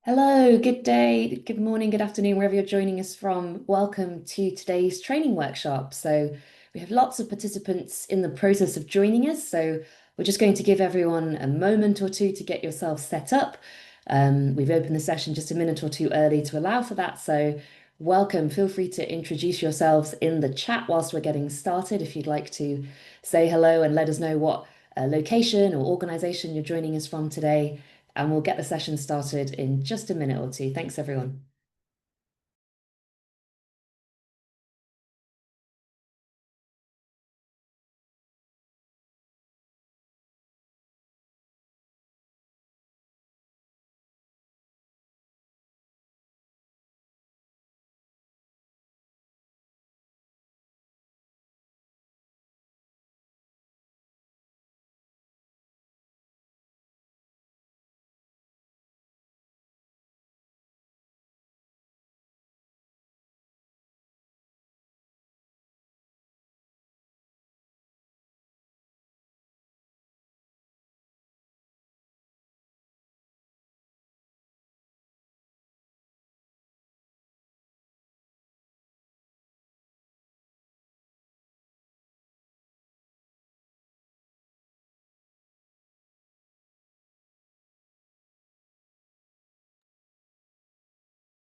Hello, good day, good morning, good afternoon, wherever you're joining us from. Welcome to today's training workshop. So we have lots of participants in the process of joining us. So we're just going to give everyone a moment or two to get yourself set up. We've opened the session just a minute or two early to allow for that. So welcome. Feel free to introduce yourselves in the chat whilst we're getting started. If you'd like to say hello and let us know what location or organization you're joining us from today, and we'll get the session started in just a minute or two. Thanks, everyone.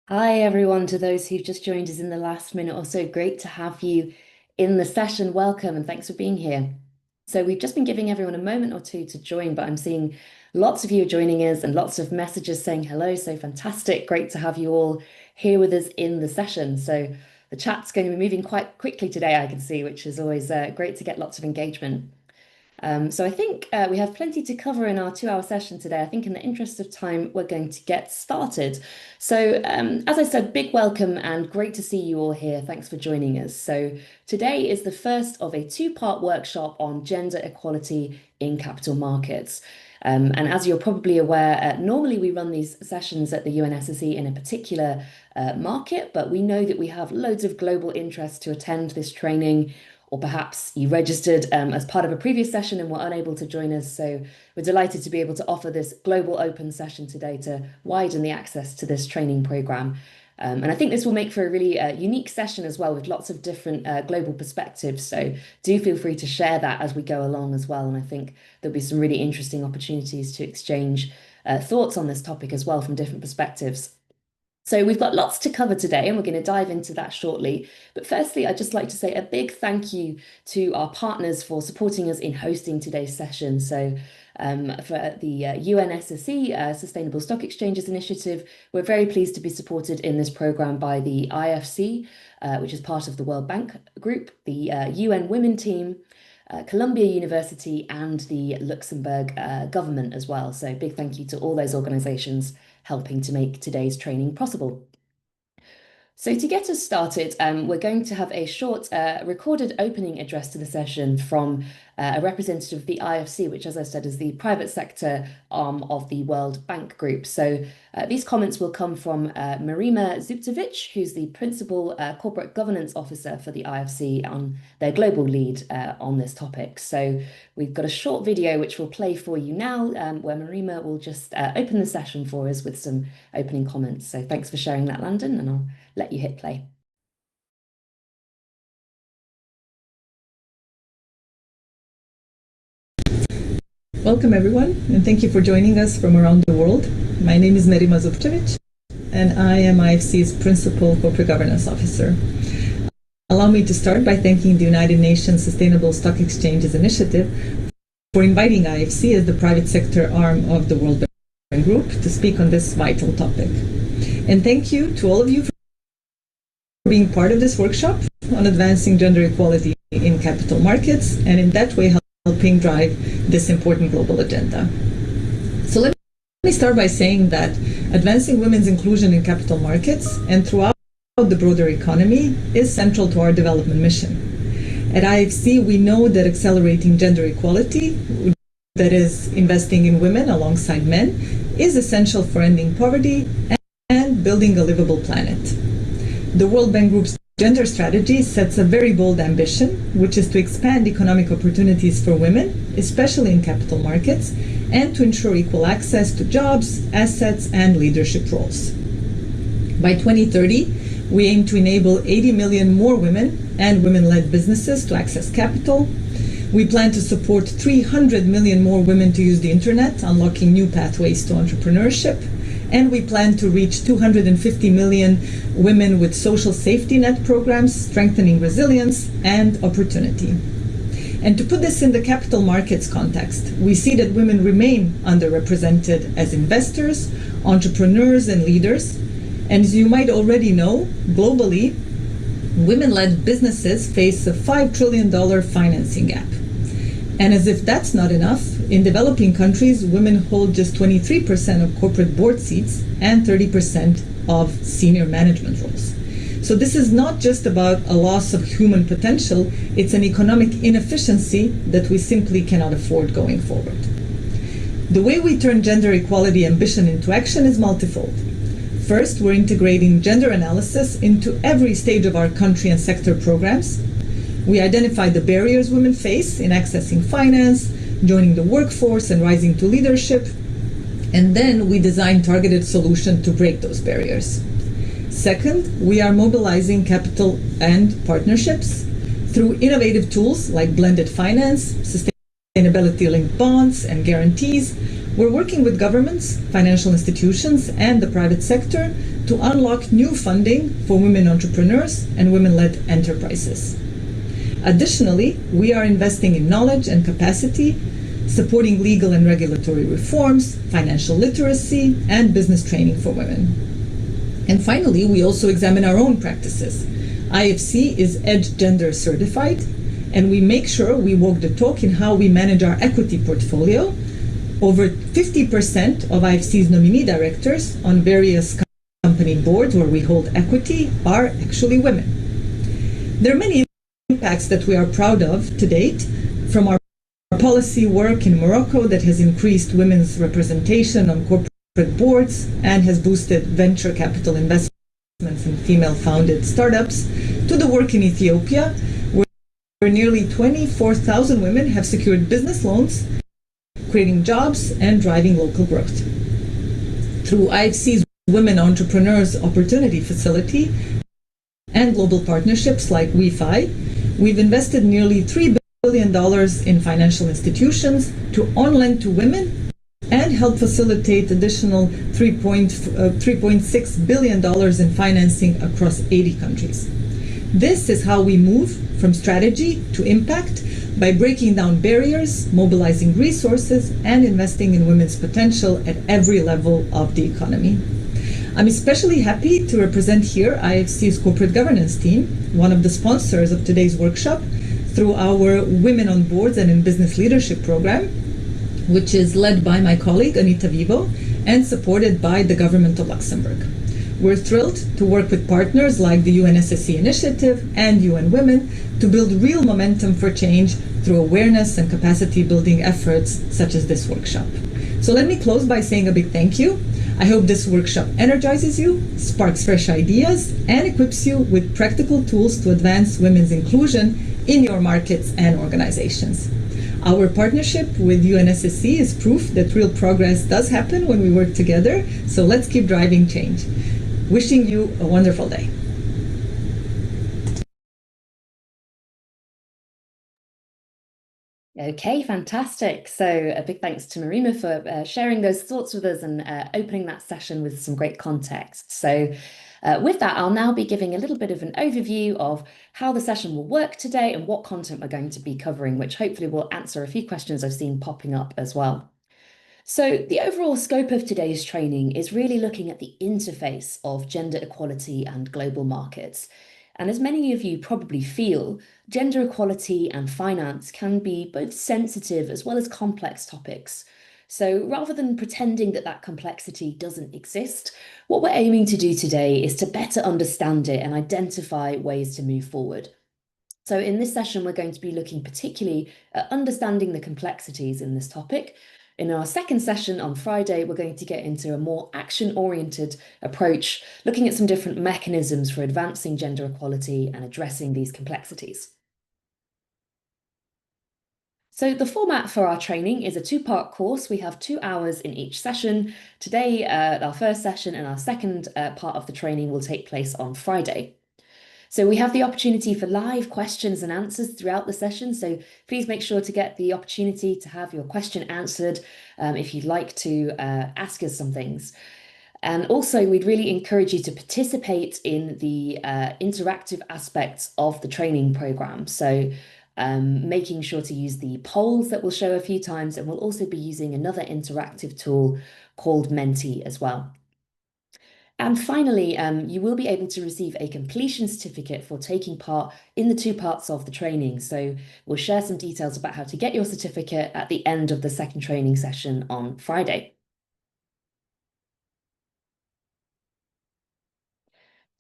Hi, everyone, to those who've just joined us in the last minute or so. Great to have you in the session. Welcome and thanks for being here. So we've just been giving everyone a moment or two to join, but I'm seeing lots of you joining us and lots of messages saying hello. So fantastic. Great to have you all here with us in the session. So the chat's going to be moving quite quickly today, I can see, which is always great to get lots of engagement. So I think we have plenty to cover in our 2 hour session today. I think in the interest of time, we're going to get started. So as I said, big welcome and great to see you all here. Thanks for joining us. So today is the first of a two-part workshop on gender equality in capital markets. And as you're probably aware, normally we run these sessions at the UN SSE in a particular market, but we know that we have loads of global interest to attend this training, or perhaps you registered as part of a previous session and were unable to join us. So we're delighted to be able to offer this global open session today to widen the access to this training program. And I think this will make for a really unique session as well, with lots of different global perspectives. So do feel free to share that as we go along as well. And I think there'll be some really interesting opportunities to exchange thoughts on this topic as well from different perspectives. So we've got lots to cover today, and we're going to dive into that shortly. But firstly, I'd just like to say a big thank you to our partners for supporting us in hosting today's session. So for the UN SSE Sustainable Stock Exchanges Initiative, we're very pleased to be supported in this program by the IFC, which is part of the World Bank Group, the UN Women Team, Columbia University, and the Luxembourg government as well. So big thank you to all those organizations helping to make today's training possible. So to get us started, we're going to have a short recorded opening address to the session from a representative of the IFC, which, as I said, is the private sector arm of the World Bank Group. So these comments will come from Marima Zupcevic, who's the Principal Corporate Governance Officer for the IFC, on their global lead on this topic. So we've got a short video which we'll play for you now, where Marima will just open the session for us with some opening comments. So thanks for sharing that, Landon, and I'll let you hit play. Welcome, everyone, and thank you for joining us from around the world. My name is Merima Zupcevic, and I am IFC's Principal Corporate Governance Officer. Allow me to start by thanking the United Nations Sustainable Stock Exchanges Initiative for inviting IFC as the private sector arm of the World Bank Group to speak on this vital topic. And thank you to all of you for being part of this workshop on advancing gender equality in capital markets, and in that way helping drive this important global agenda. So let me start by saying that advancing women's inclusion in capital markets and throughout the broader economy is central to our development mission. At IFC, we know that accelerating gender equality, that is, investing in women alongside men, is essential for ending poverty and building a livable planet. The World Bank Group's gender strategy sets a very bold ambition, which is to expand economic opportunities for women, especially in capital markets, and to ensure equal access to jobs, assets, and leadership roles. By 2030, we aim to enable 80 million more women and women-led businesses to access capital. We plan to support 300 million more women to use the internet, unlocking new pathways to entrepreneurship. And we plan to reach 250 million women with social safety net programs, strengthening resilience and opportunity. And to put this in the capital markets context, we see that women remain underrepresented as investors, entrepreneurs, and leaders. And as you might already know, globally, women-led businesses face a $5 trillion financing gap. And as if that's not enough, in developing countries, women hold just 23% of corporate board seats and 30% of senior management roles. So this is not just about a loss of human potential, it's an economic inefficiency that we simply cannot afford going forward. The way we turn gender equality ambition into action is multifold. First, we're integrating gender analysis into every stage of our country and sector programs. We identify the barriers women face in accessing finance, joining the workforce, and rising to leadership. And then we design targeted solutions to break those barriers. Second, we are mobilizing capital and partnerships through innovative tools like blended finance, sustainability-linked bonds, and guarantees. We're working with governments, financial institutions, and the private sector to unlock new funding for women entrepreneurs and women-led enterprises. Additionally, we are investing in knowledge and capacity, supporting legal and regulatory reforms, financial literacy, and business training for women. And finally, we also examine our own practices. IFC is EDGE Gender certified, and we make sure we walk the talk in how we manage our equity portfolio. Over 50% of IFC's nominee directors on various company boards where we hold equity are actually women. There are many impacts that we are proud of to date, from our policy work in Morocco that has increased women's representation on corporate boards and has boosted venture capital investments in female-founded startups, to the work in Ethiopia, where nearly 24,000 women have secured business loans, creating jobs and driving local growth. Through IFC's Women Entrepreneurs Opportunity Facility and global partnerships like WeFi, we've invested nearly $3 billion in financial institutions to on-lend to women and help facilitate additional $3.6 billion in financing across 80 countries. This is how we move from strategy to impact, by breaking down barriers, mobilizing resources, and investing in women's potential at every level of the economy. I'm especially happy to represent here IFC's corporate governance team, one of the sponsors of today's workshop, through our Women on Boards and in Business Leadership program, which is led by my colleague Anita Vivo and supported by the government of Luxembourg. We're thrilled to work with partners like the UN SSE initiative and UN Women to build real momentum for change through awareness and capacity building efforts such as this workshop. So let me close by saying a big thank you. I hope this workshop energizes you, sparks fresh ideas, and equips you with practical tools to advance women's inclusion in your markets and organizations. Our partnership with UN SSE is proof that real progress does happen when we work together, so let's keep driving change. Wishing you a wonderful day. Okay, fantastic. So a big thanks to Marima for sharing those thoughts with us and opening that session with some great context. So with that, I'll now be giving a little bit of an overview of how the session will work today and what content we're going to be covering, which hopefully will answer a few questions I've seen popping up as well. So the overall scope of today's training is really looking at the interface of gender equality and global markets. And as many of you probably feel, gender equality and finance can be both sensitive as well as complex topics. So rather than pretending that that complexity doesn't exist, what we're aiming to do today is to better understand it and identify ways to move forward. So in this session, we're going to be looking particularly at understanding the complexities in this topic, In our second session on Friday, we're going to get into a more action-oriented approach, looking at some different mechanisms for advancing gender equality and addressing these complexities. So the format for our training is a two-part course. We have 2 hours in each session. Today, our first session and our second part of the training will take place on Friday. So we have the opportunity for live questions and answers throughout the session. So please make sure to get the opportunity to have your question answered if you'd like to ask us some things. And also, we'd really encourage you to participate in the interactive aspects of the training program. So making sure to use the polls that we'll show a few times, and we'll also be using another interactive tool called Menti as well. And finally, you will be able to receive a completion certificate for taking part in the two parts of the training. So we'll share some details about how to get your certificate at the end of the second training session on Friday.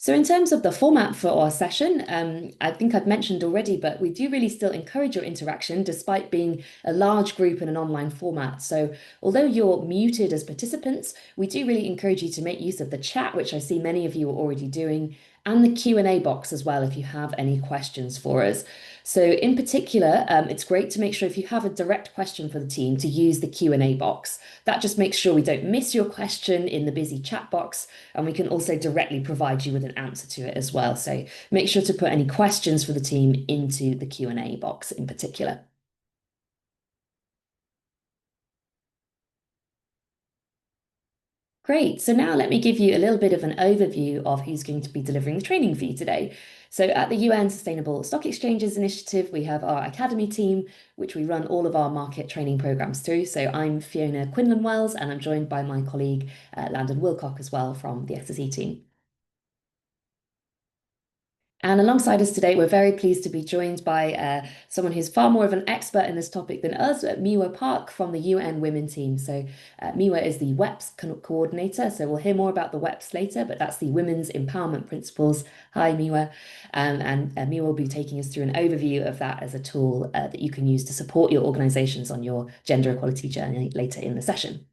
So in terms of the format for our session, I think I've mentioned already, but we do really still encourage your interaction despite being a large group in an online format. So although you're muted as participants, we do really encourage you to make use of the chat, which I see many of you are already doing, and the Q&A box as well if you have any questions for us. So in particular, it's great to make sure if you have a direct question for the team to use the Q&A box. That just makes sure we don't miss your question in the busy chat box, and we can also directly provide you with an answer to it as well. So make sure to put any questions for the team into the Q&A box in particular. Great. So now let me give you a little bit of an overview of who's going to be delivering the training for you today. So at the UN Sustainable Stock Exchanges Initiative, we have our Academy team, which we run all of our market training programs through. So I'm Fiona Quinlan-Wells, and I'm joined by my colleague, Landon Wilcock as well from the SSE team. And alongside us today, we're very pleased to be joined by someone who's far more of an expert in this topic than us, Miwa Park from the UN Women team. So Miwa is the WEPS coordinator. So we'll hear more about the WEPS later, but that's the Women's Empowerment Principles. Hi, Miwa. And Miwa will be taking us through an overview of that as a tool that you can use to support your organizations on your gender equality journey later in the session.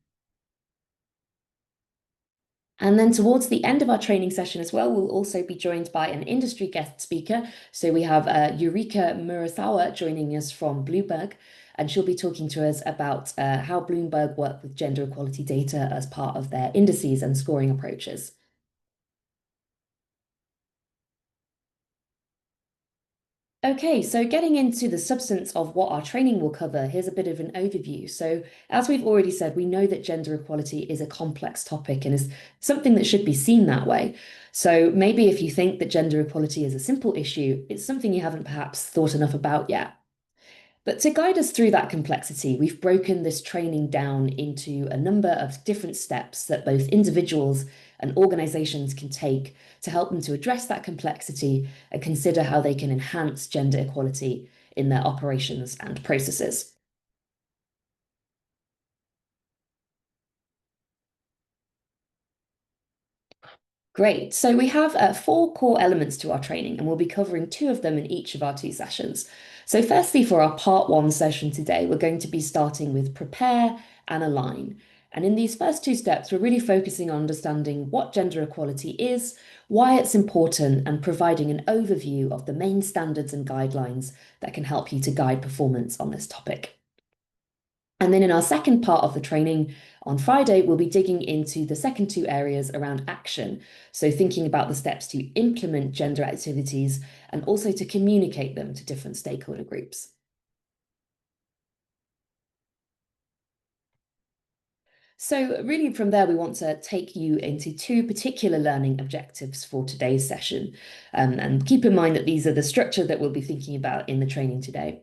And then towards the end of our training session as well, we'll also be joined by an industry guest speaker. So we have Eureka Murasawa joining us from Bloomberg, and she'll be talking to us about how Bloomberg work with gender equality data as part of their indices and scoring approaches. Okay, so getting into the substance of what our training will cover, here's a bit of an overview. So, as we've already said, we know that gender equality is a complex topic and is something that should be seen that way. So, maybe if you think that gender equality is a simple issue, it's something you haven't perhaps thought enough about yet. But to guide us through that complexity, we've broken this training down into a number of different steps that both individuals and organizations can take to help them to address that complexity and consider how they can enhance gender equality in their operations and processes. Great. So we have 4 core elements to our training, and we'll be covering 2 of them in each of our 2 sessions. So firstly, for our part 1 session today, we're going to be starting with prepare and align. And in these first 2 steps, we're really focusing on understanding what gender equality is, why it's important, and providing an overview of the main standards and guidelines that can help you to guide performance on this topic. And then in our second part of the training on Friday, we'll be digging into the second 2 areas around action. So thinking about the steps to implement gender activities and also to communicate them to different stakeholder groups. So really from there, we want to take you into 2 particular learning objectives for today's session. And keep in mind that these are the structure that we'll be thinking about in the training today.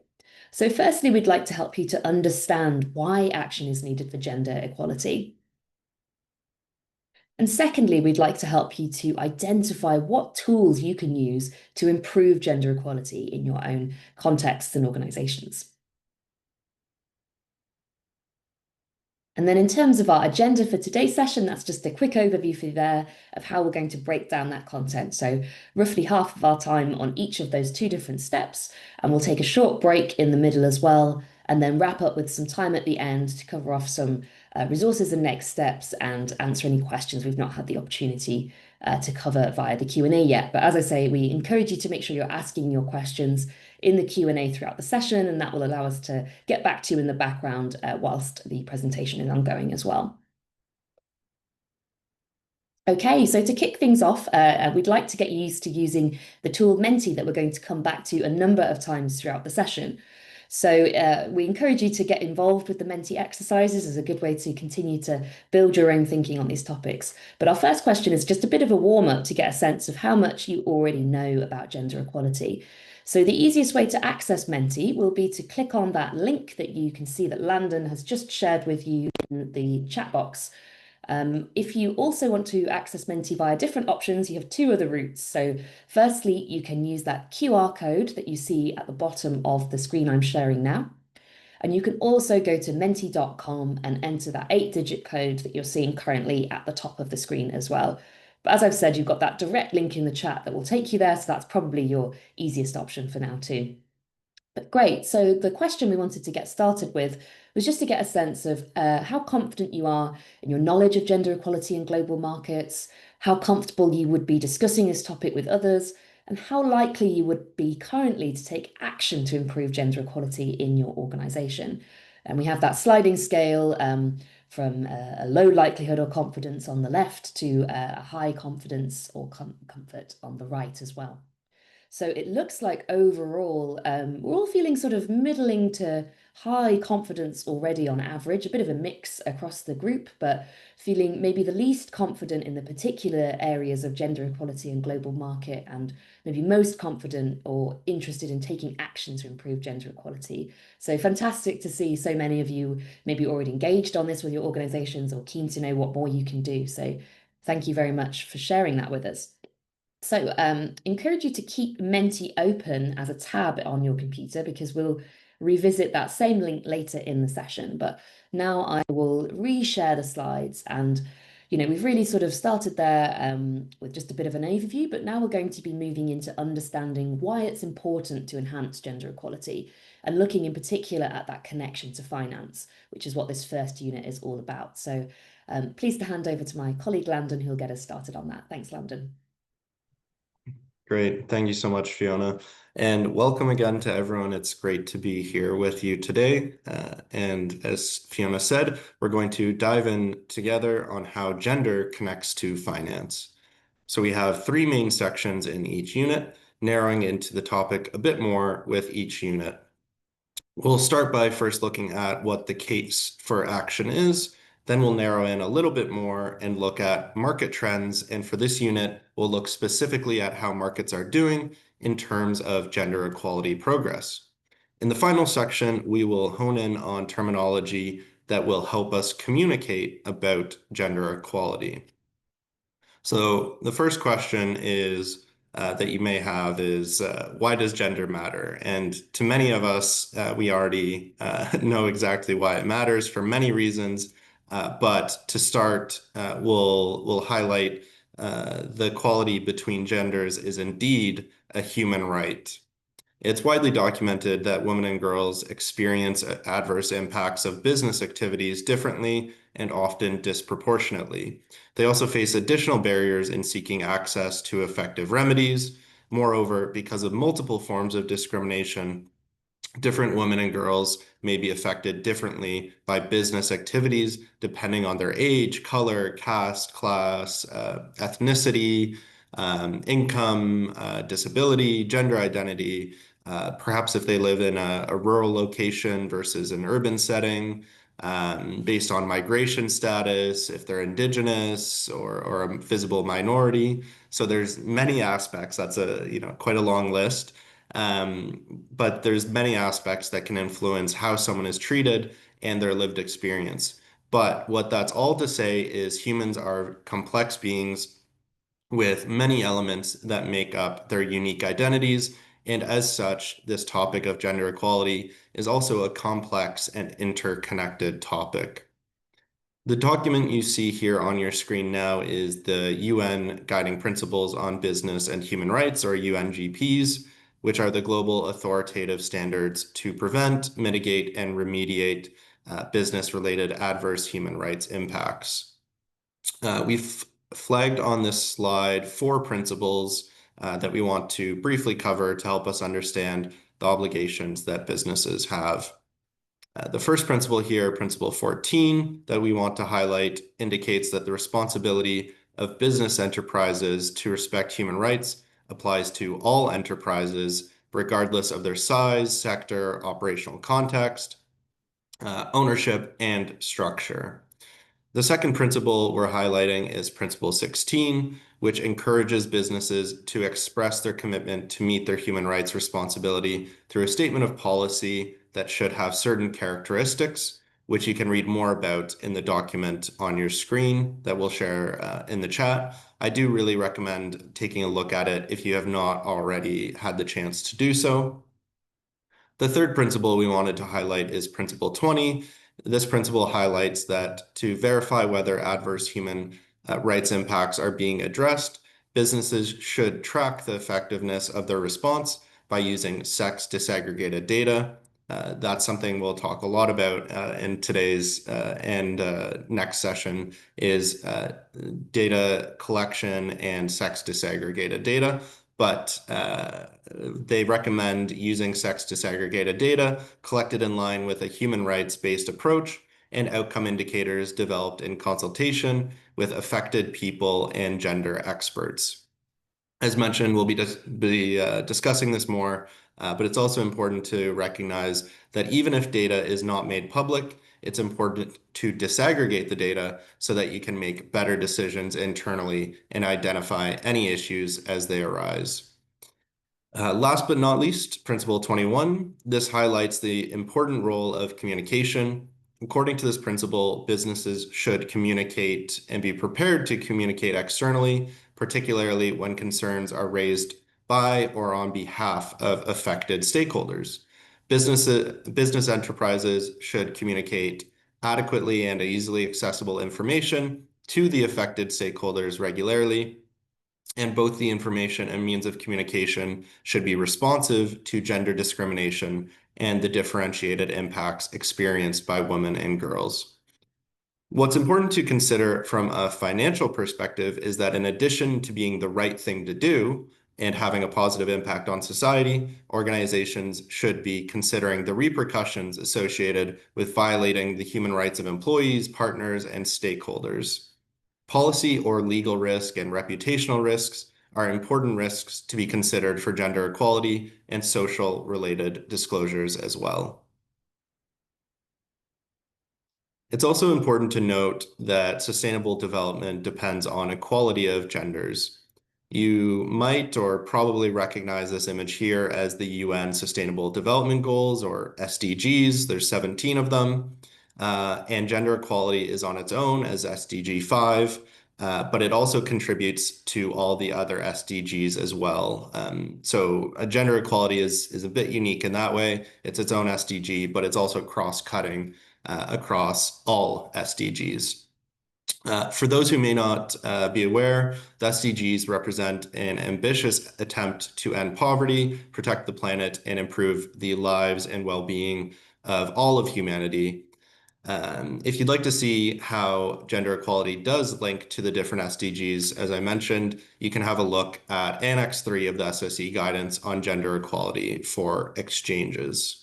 So firstly, we'd like to help you to understand why action is needed for gender equality. And secondly, we'd like to help you to identify what tools you can use to improve gender equality in your own contexts and organizations. And then in terms of our agenda for today's session, that's just a quick overview for you there of how we're going to break down that content. So roughly half of our time on each of those 2 different steps, and we'll take a short break in the middle as well, and then wrap up with some time at the end to cover off some resources and next steps and answer any questions we've not had the opportunity to cover via the Q&A yet. But as I say, we encourage you to make sure you're asking your questions in the Q&A throughout the session, and that will allow us to get back to you in the background whilst the presentation is ongoing as well. Okay, so to kick things off, we'd like to get you used to using the tool Menti that we're going to come back to a number of times throughout the session. So we encourage you to get involved with the Menti exercises as a good way to continue to build your own thinking on these topics. But our first question is just a bit of a warm-up to get a sense of how much you already know about gender equality. So the easiest way to access Menti will be to click on that link that you can see that Landon has just shared with you in the chat box. If you also want to access Menti via different options, you have two other routes. So firstly, you can use that QR code that you see at the bottom of the screen I'm sharing now. And you can also go to menti.com and enter that 8-digit code that you're seeing currently at the top of the screen as well. But as I've said, you've got that direct link in the chat that will take you there. So that's probably your easiest option for now too. But great. So the question we wanted to get started with was just to get a sense of how confident you are in your knowledge of gender equality in global markets, how comfortable you would be discussing this topic with others, and how likely you would be currently to take action to improve gender equality in your organization. And we have that sliding scale from a low likelihood or confidence on the left to a high confidence or comfort on the right as well. So it looks like overall, we're all feeling sort of middling to high confidence already on average, a bit of a mix across the group, but feeling maybe the least confident in the particular areas of gender equality and global market, and maybe most confident or interested in taking action to improve gender equality. So fantastic to see so many of you maybe already engaged on this with your organizations or keen to know what more you can do. So thank you very much for sharing that with us. So encourage you to keep Menti open as a tab on your computer because we'll revisit that same link later in the session. But now I will reshare the slides and we've really sort of started there with just a bit of an overview, but now we're going to be moving into understanding why it's important to enhance gender equality and looking in particular at that connection to finance, which is what this first unit is all about. So pleased to hand over to my colleague Landon, who'll get us started on that. Thanks, Landon. Great. Thank you so much, Fiona. And welcome again to everyone. It's great to be here with you today. And as Fiona said, we're going to dive in together on how gender connects to finance. So we have three main sections in each unit, narrowing into the topic a bit more with each unit. We'll start by first looking at what the case for action is. Then we'll narrow in a little bit more and look at market trends. And for this unit, we'll look specifically at how markets are doing in terms of gender equality progress. In the final section, we will hone in on terminology that will help us communicate about gender equality. So the first question is that you may have is why does gender matter? And to many of us, we already know exactly why it matters for many reasons. But to start, we'll highlight the equality between genders is indeed a human right. It's widely documented that women and girls experience adverse impacts of business activities differently and often disproportionately. They also face additional barriers in seeking access to effective remedies. Moreover, because of multiple forms of discrimination, different women and girls may be affected differently by business activities depending on their age, color, caste, class, ethnicity, income, disability, gender identity, perhaps if they live in a rural location versus an urban setting, based on migration status, if they're indigenous or a visible minority. So there's many aspects. That's quite a long list. But there's many aspects that can influence how someone is treated and their lived experience. But what that's all to say is humans are complex beings with many elements that make up their unique identities. And as such, this topic of gender equality is also a complex and interconnected topic. The document you see here on your screen now is the UN Guiding Principles on Business and Human Rights, or UNGPs. which are the global authoritative standards to prevent, mitigate, and remediate business-related adverse human rights impacts. We've flagged on this slide 4 principles that we want to briefly cover to help us understand the obligations that businesses have. The first principle here, principle 14, that we want to highlight indicates that the responsibility of business enterprises to respect human rights applies to all enterprises, regardless of their size, sector, operational context, ownership, and structure. The second principle we're highlighting is principle 16, which encourages businesses to express their commitment to meet their human rights responsibility through a statement of policy that should have certain characteristics, which you can read more about in the document on your screen that we'll share in the chat. I do really recommend taking a look at it if you have not already had the chance to do so. The third principle we wanted to highlight is principle 20. This principle highlights that to verify whether adverse human rights impacts are being addressed, businesses should track the effectiveness of their response by using sex disaggregated data. That's something we'll talk a lot about in today's and next session is data collection and sex disaggregated data. But they recommend using sex disaggregated data collected in line with a human rights-based approach and outcome indicators developed in consultation with affected people and gender experts. As mentioned, we'll be discussing this more, but it's also important to recognize that even if data is not made public, it's important to disaggregate the data so that you can make better decisions internally and identify any issues as they arise. Last but not least, Principle 21. This highlights the important role of communication. According to this principle, businesses should communicate and be prepared to communicate externally, particularly when concerns are raised by or on behalf of affected stakeholders. Business enterprises should communicate adequately and easily accessible information to the affected stakeholders regularly, and both the information and means of communication should be responsive to gender discrimination and the differentiated impacts experienced by women and girls. What's important to consider from a financial perspective is that in addition to being the right thing to do and having a positive impact on society, organizations should be considering the repercussions associated with violating the human rights of employees, partners, and stakeholders. Policy or legal risk and reputational risks are important risks to be considered for gender equality and social related disclosures as well. It's also important to note that sustainable development depends on equality of genders. You might or probably recognize this image here as the UN Sustainable Development Goals, or SDGs. There's 17 of them. And gender equality is on its own as SDG 5, but it also contributes to all the other SDGs as well. So gender equality is a bit unique in that way. It's its own SDG, but it's also cross-cutting across all SDGs. For those who may not be aware, the SDGs represent an ambitious attempt to end poverty, protect the planet, and improve the lives and well-being of all of humanity. If you'd like to see how gender equality does link to the different SDGs, as I mentioned, you can have a look at Annex 3 of the SSE guidance on gender equality for exchanges.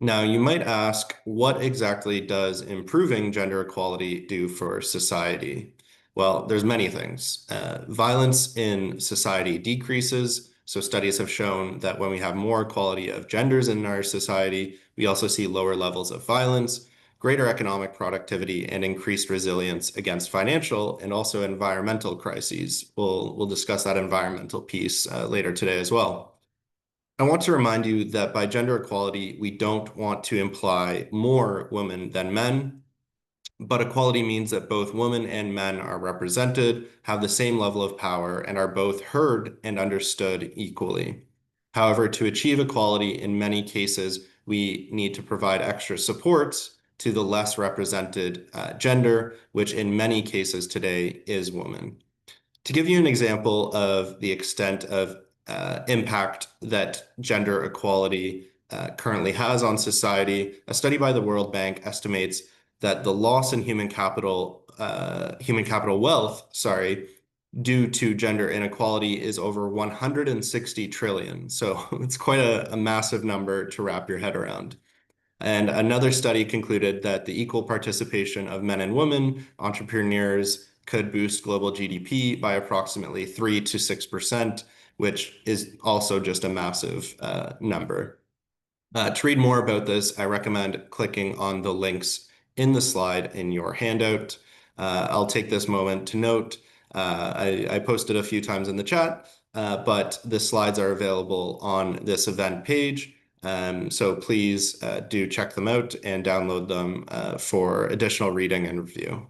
Now, you might ask, what exactly does improving gender equality do for society? Well, there's many things. Violence in society decreases. So studies have shown that when we have more equality of genders in our society, we also see lower levels of violence, greater economic productivity, and increased resilience against financial and also environmental crises. We'll discuss that environmental piece later today as well. I want to remind you that by gender equality, we don't want to imply more women than men, but equality means that both women and men are represented, have the same level of power, and are both heard and understood equally. However, to achieve equality, in many cases, we need to provide extra supports to the less represented gender, which in many cases today is women. To give you an example of the extent of impact that gender equality currently has on society, a study by the World Bank estimates that the loss in human capital wealth, sorry, due to gender inequality is over 160 trillion. So it's quite a massive number to wrap your head around. And another study concluded that the equal participation of men and women entrepreneurs could boost global GDP by approximately 3 to 6%, which is also just a massive number. To read more about this, I recommend clicking on the links in the slide in your handout. I'll take this moment to note, I posted a few times in the chat, but the slides are available on this event page. So please do check them out and download them for additional reading and review.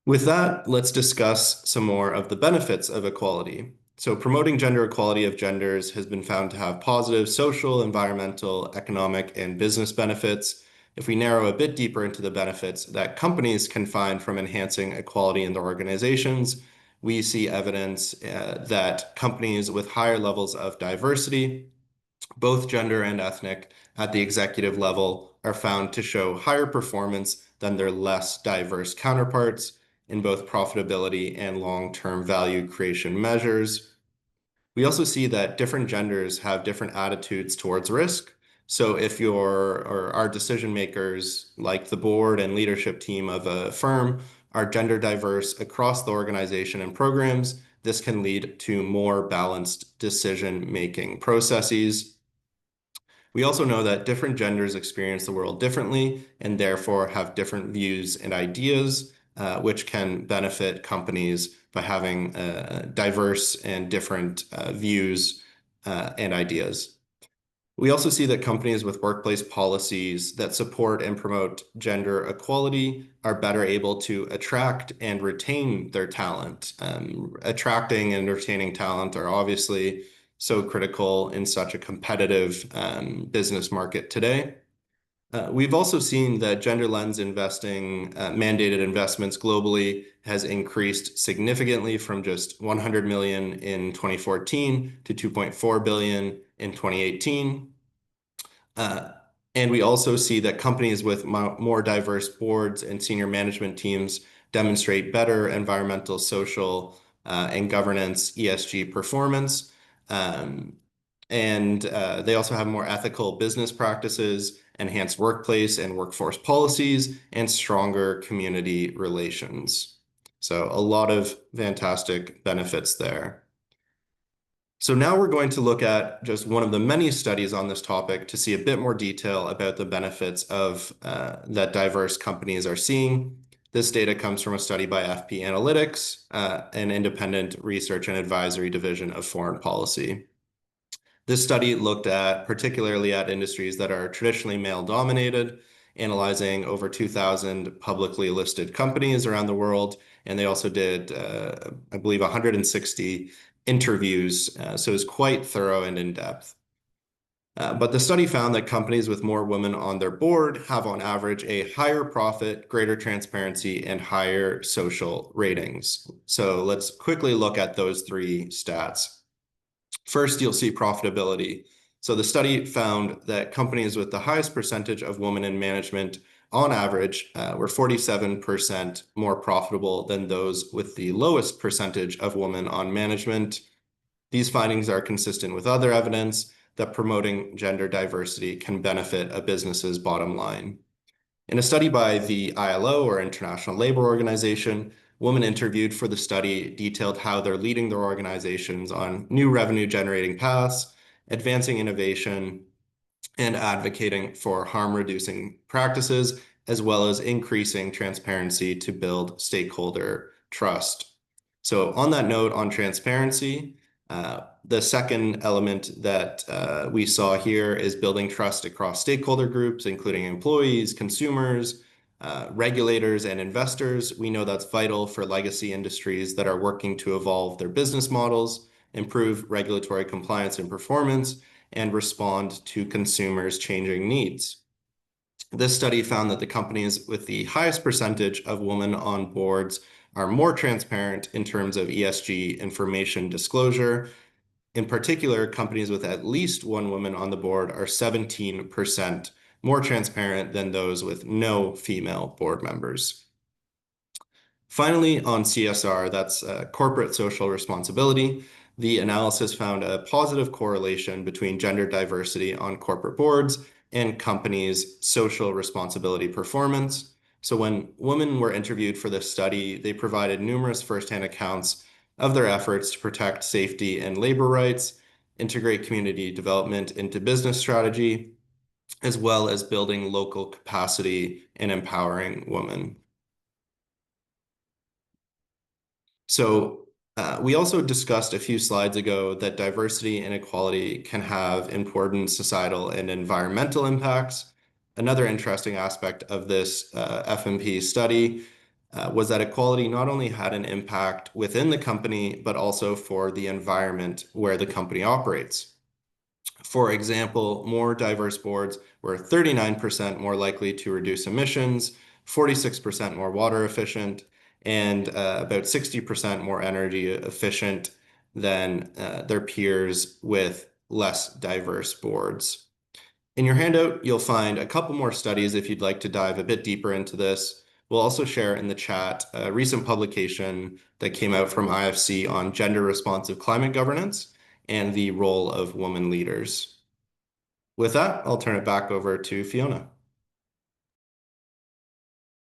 With that, let's discuss some more of the benefits of equality. So promoting gender equality of genders has been found to have positive social, environmental, economic, and business benefits. If we narrow a bit deeper into the benefits that companies can find from enhancing equality in their organizations, we see evidence that companies with higher levels of diversity, both gender and ethnic, at the executive level are found to show higher performance than their less diverse counterparts in both profitability and long-term value creation measures. We also see that different genders have different attitudes towards risk. So if our decision makers, like the board and leadership team of a firm, are gender diverse across the organization and programs, this can lead to more balanced decision-making processes. We also know that different genders experience the world differently and therefore have different views and ideas, which can benefit companies by having diverse and different views and ideas. We also see that companies with workplace policies that support and promote gender equality are better able to attract and retain their talent. Attracting and retaining talent are obviously so critical in such a competitive business market today. We've also seen that gender lens investing, mandated investments globally has increased significantly from just 100 million in 2014 to 2.4 billion in 2018. And we also see that companies with more diverse boards and senior management teams demonstrate better environmental, social, and governance ESG performance. And they also have more ethical business practices, enhanced workplace and workforce policies, and stronger community relations. So a lot of fantastic benefits there. So now we're going to look at just one of the many studies on this topic to see a bit more detail about the benefits of that diverse companies are seeing. This data comes from a study by FP Analytics, an independent research and advisory division of foreign policy. This study looked particularly at industries that are traditionally male-dominated, analyzing over 2,000 publicly listed companies around the world. And they also did, I believe, 160 interviews. So it's quite thorough and in-depth. But the study found that companies with more women on their board have on average a higher profit, greater transparency, and higher social ratings. So let's quickly look at those three stats. First, you'll see profitability. So the study found that companies with the highest percentage of women in management on average were 47% more profitable than those with the lowest percentage of women on management. These findings are consistent with other evidence that promoting gender diversity can benefit a business's bottom line. In a study by the ILO, or International Labor Organization, women interviewed for the study detailed how they're leading their organizations on new revenue-generating paths, advancing innovation, and advocating for harm-reducing practices, as well as increasing transparency to build stakeholder trust. So on that note on transparency, the second element that we saw here is building trust across stakeholder groups, including employees, consumers, regulators, and investors. We know that's vital for legacy industries that are working to evolve their business models, improve regulatory compliance and performance, and respond to consumers' changing needs. This study found that the companies with the highest percentage of women on boards are more transparent in terms of ESG information disclosure. In particular, companies with at least one woman on the board are 17% more transparent than those with no female board members. Finally, on CSR, that's corporate social responsibility, the analysis found a positive correlation between gender diversity on corporate boards and companies' social responsibility performance. So when women were interviewed for this study, they provided numerous firsthand accounts of their efforts to protect safety and labor rights, integrate community development into business strategy, as well as building local capacity and empowering women. So we also discussed a few slides ago that diversity and equality can have important societal and environmental impacts. Another interesting aspect of this FMP study was that equality not only had an impact within the company, but also for the environment where the company operates. For example, more diverse boards were 39% more likely to reduce emissions, 46% more water efficient, and about 60% more energy efficient than their peers with less diverse boards. In your handout, you'll find a couple more studies if you'd like to dive a bit deeper into this. We'll also share in the chat a recent publication that came out from IFC on gender responsive climate governance and the role of women leaders. With that, I'll turn it back over to Fiona.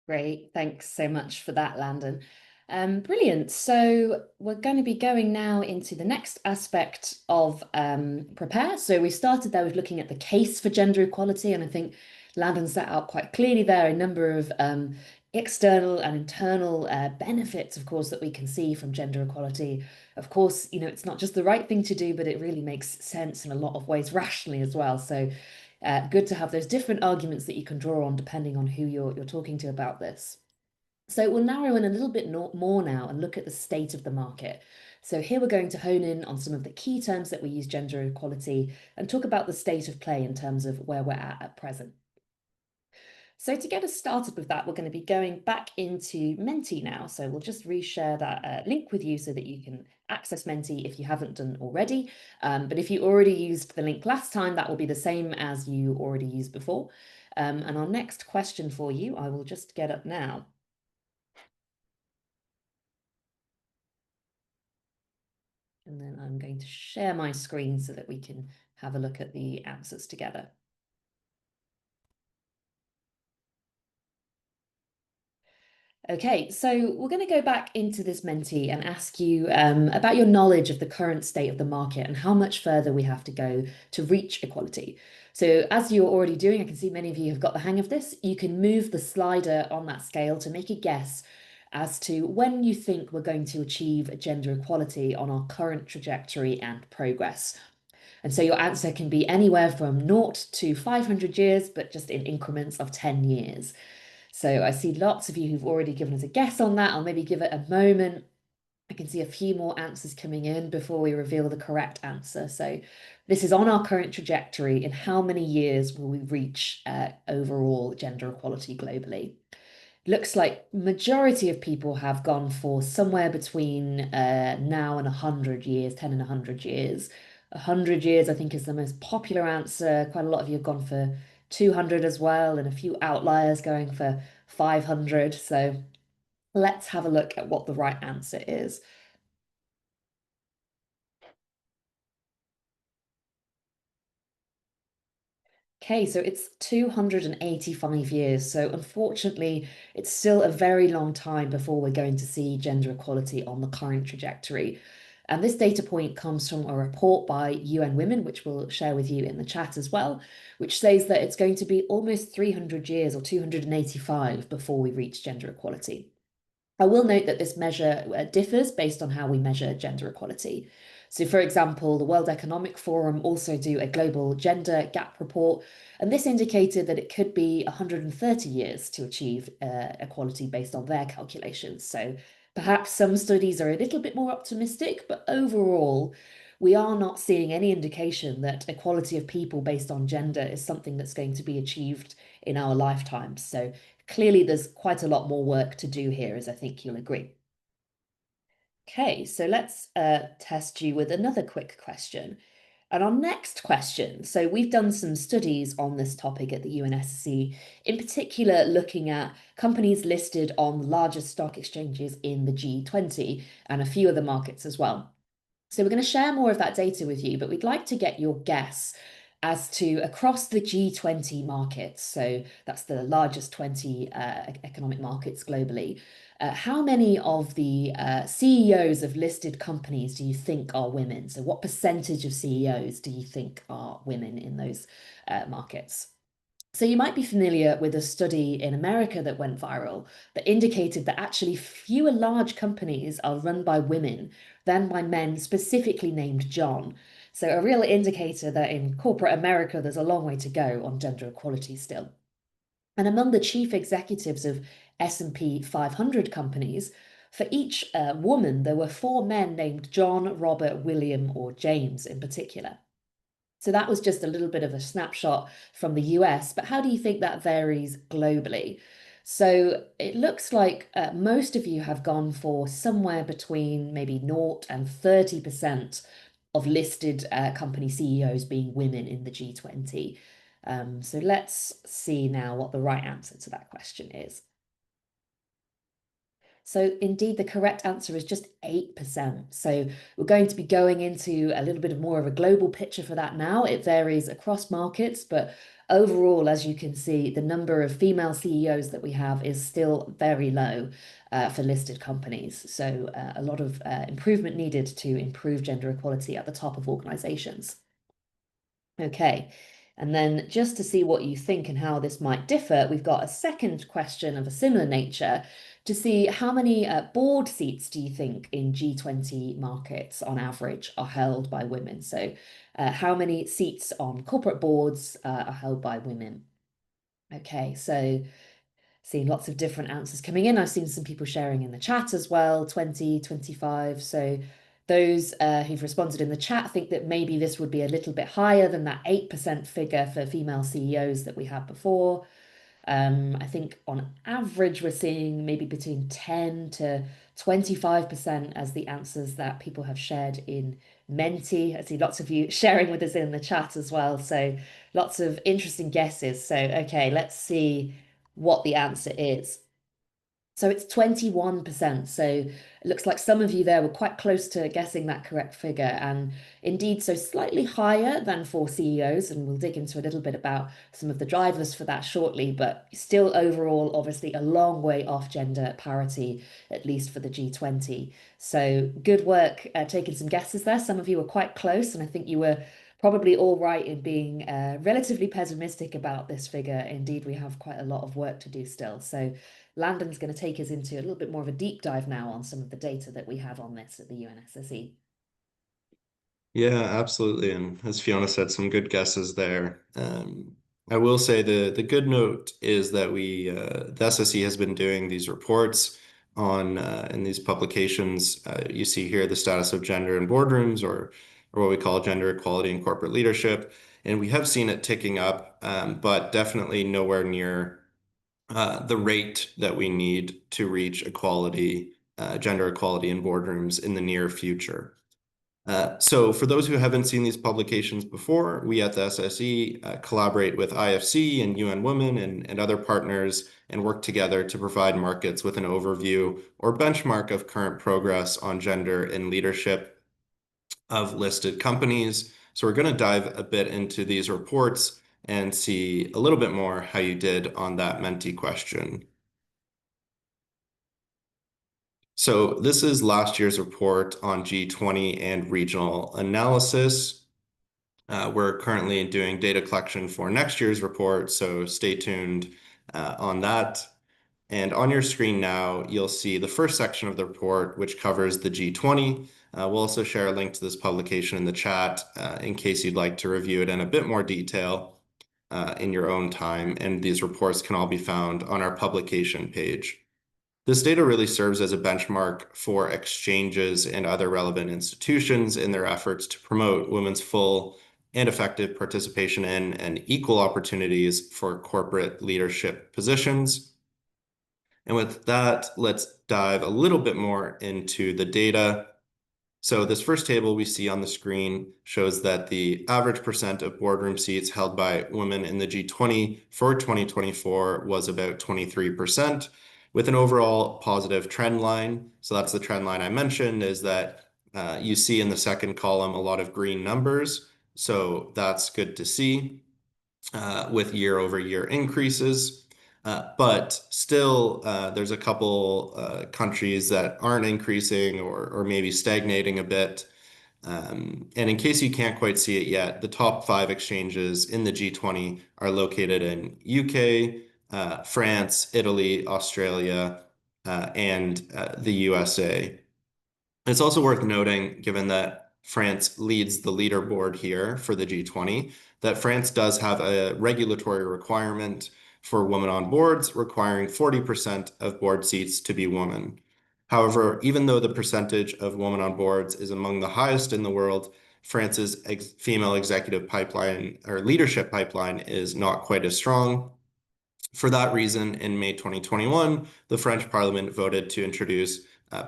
Great. Thanks so much for that, Landon. Brilliant. So we're going to be going now into the next aspect of prepare. So we started there with looking at the case for gender equality, and I think Landon set out quite clearly there a number of external and internal benefits, of course, that we can see from gender equality. Of course, it's not just the right thing to do, but it really makes sense in a lot of ways rationally as well. So good to have those different arguments that you can draw on depending on who you're talking to about this. So we'll narrow in a little bit more now and look at the state of the market. So here we're going to hone in on some of the key terms that we use gender equality and talk about the state of play in terms of where we're at present. So to get us started with that, we're going to be going back into Menti now. So we'll just reshare that link with you so that you can access Menti if you haven't done already. But if you already used the link last time, that will be the same as you already used before. And our next question for you, I will just get up now. And then I'm going to share my screen so that we can have a look at the answers together. Okay, so we're going to go back into this Menti and ask you about your knowledge of the current state of the market and how much further we have to go to reach equality. So as you're already doing, I can see many of you have got the hang of this. You can move the slider on that scale to make a guess as to when you think we're going to achieve gender equality on our current trajectory and progress. And so your answer can be anywhere from 0 to 500 years, but just in increments of 10 years. So I see lots of you who've already given us a guess on that. I'll maybe give it a moment. I can see a few more answers coming in before we reveal the correct answer. So this is on our current trajectory. In how many years will we reach overall gender equality globally? Looks like majority of people have gone for somewhere between now and 100 years, 10 and 100 years. 100 years, I think, is the most popular answer. Quite a lot of you have gone for 200 as well, and a few outliers going for 500. So let's have a look at what the right answer is. Okay, so it's 285 years. So unfortunately, it's still a very long time before we're going to see gender equality on the current trajectory. And this data point comes from a report by UN Women, which we'll share with you in the chat as well, which says that it's going to be almost 300 years or 285 before we reach gender equality. I will note that this measure differs based on how we measure gender equality. So, for example, the World Economic Forum also do a global gender gap report, and this indicated that it could be 130 years to achieve equality based on their calculations. So perhaps some studies are a little bit more optimistic, but overall, we are not seeing any indication that equality of people based on gender is something that's going to be achieved in our lifetimes. So clearly, there's quite a lot more work to do here, as I think you'll agree. Okay, so let's test you with another quick question. And our next question, so we've done some studies on this topic at the UN SSE, in particular looking at companies listed on the largest stock exchanges in the G20 and a few other markets as well. So we're going to share more of that data with you, but we'd like to get your guess as to across the G20 markets, so that's the largest 20 economic markets globally, how many of the CEOs of listed companies do you think are women? So what percentage of CEOs do you think are women in those markets? So you might be familiar with a study in America that went viral that indicated that actually fewer large companies are run by women than by men specifically named John. So a real indicator that in corporate America, there's a long way to go on gender equality still. And among the chief executives of S&P 500 companies, for each woman, there were four men named John, Robert, William, or James in particular. So that was just a little bit of a snapshot from the US, but how do you think that varies globally? So it looks like most of you have gone for somewhere between maybe 0 and 30% of listed company CEOs being women in the G20. So let's see now what the right answer to that question is. So indeed, the correct answer is just 8%. So we're going to be going into a little bit of more of a global picture for that now. It varies across markets, but overall, as you can see, the number of female CEOs that we have is still very low for listed companies. So a lot of improvement needed to improve gender equality at the top of organizations. Okay. And then just to see what you think and how this might differ, we've got a second question of a similar nature to see how many board seats do you think in G20 markets on average are held by women? So how many seats on corporate boards are held by women? Okay, so seeing lots of different answers coming in. I've seen some people sharing in the chat as well, 20, 25. So those who've responded in the chat think that maybe this would be a little bit higher than that 8% figure for female CEOs that we had before. I think on average, we're seeing maybe between 10 to 25% as the answers that people have shared in Menti. I see lots of you sharing with us in the chat as well. So lots of interesting guesses. So, okay, let's see what the answer is. So it's 21%. So it looks like some of you there were quite close to guessing that correct figure. And indeed, so slightly higher than for CEOs. And we'll dig into a little bit about some of the drivers for that shortly. But still, overall, obviously, a long way off gender parity, at least for the G20. So good work taking some guesses there. Some of you were quite close. And I think you were probably all right in being relatively pessimistic about this figure. Indeed, we have quite a lot of work to do still. So Landon's going to take us into a little bit more of a deep dive now on some of the data that we have on this at the UN SSE. Yeah, absolutely. And as Fiona said, some good guesses there. I will say the good note is that the SSE has been doing these reports on in these publications. You see here the status of gender in boardrooms, or what we call gender equality in corporate leadership, and we have seen it ticking up, but definitely nowhere near the rate that we need to reach equality, gender equality in boardrooms in the near future. So for those who haven't seen these publications before, we at the SSE collaborate with IFC and UN Women and other partners and work together to provide markets with an overview or benchmark of current progress on gender in leadership of listed companies. So we're going to dive a bit into these reports and see a little bit more how you did on that Menti question. So this is last year's report on G20 and regional analysis. We're currently doing data collection for next year's report, so stay tuned on that. And on your screen now, you'll see the first section of the report, which covers the G20. We'll also share a link to this publication in the chat in case you'd like to review it in a bit more detail in your own time. And these reports can all be found on our publication page. This data really serves as a benchmark for exchanges and other relevant institutions in their efforts to promote women's full and effective participation in and equal opportunities for corporate leadership positions. And with that, let's dive a little bit more into the data. So this first table we see on the screen shows that the average percent of boardroom seats held by women in the G20 for 2024 was about 23%, with an overall positive trend line. So that's the trend line I mentioned, is that you see in the second column a lot of green numbers. So that's good to see with year-over-year increases. But still, there's a couple countries that aren't increasing or maybe stagnating a bit. And in case you can't quite see it yet, the top 5 exchanges in the G20 are located in UK, France, Italy, Australia, and the USA. It's also worth noting, given that France leads the leaderboard here for the G20, that France does have a regulatory requirement for women on boards, requiring 40% of board seats to be women. However, even though the percentage of women on boards is among the highest in the world, France's female executive pipeline or leadership pipeline is not quite as strong. For that reason, in May 2021, the French Parliament voted to introduce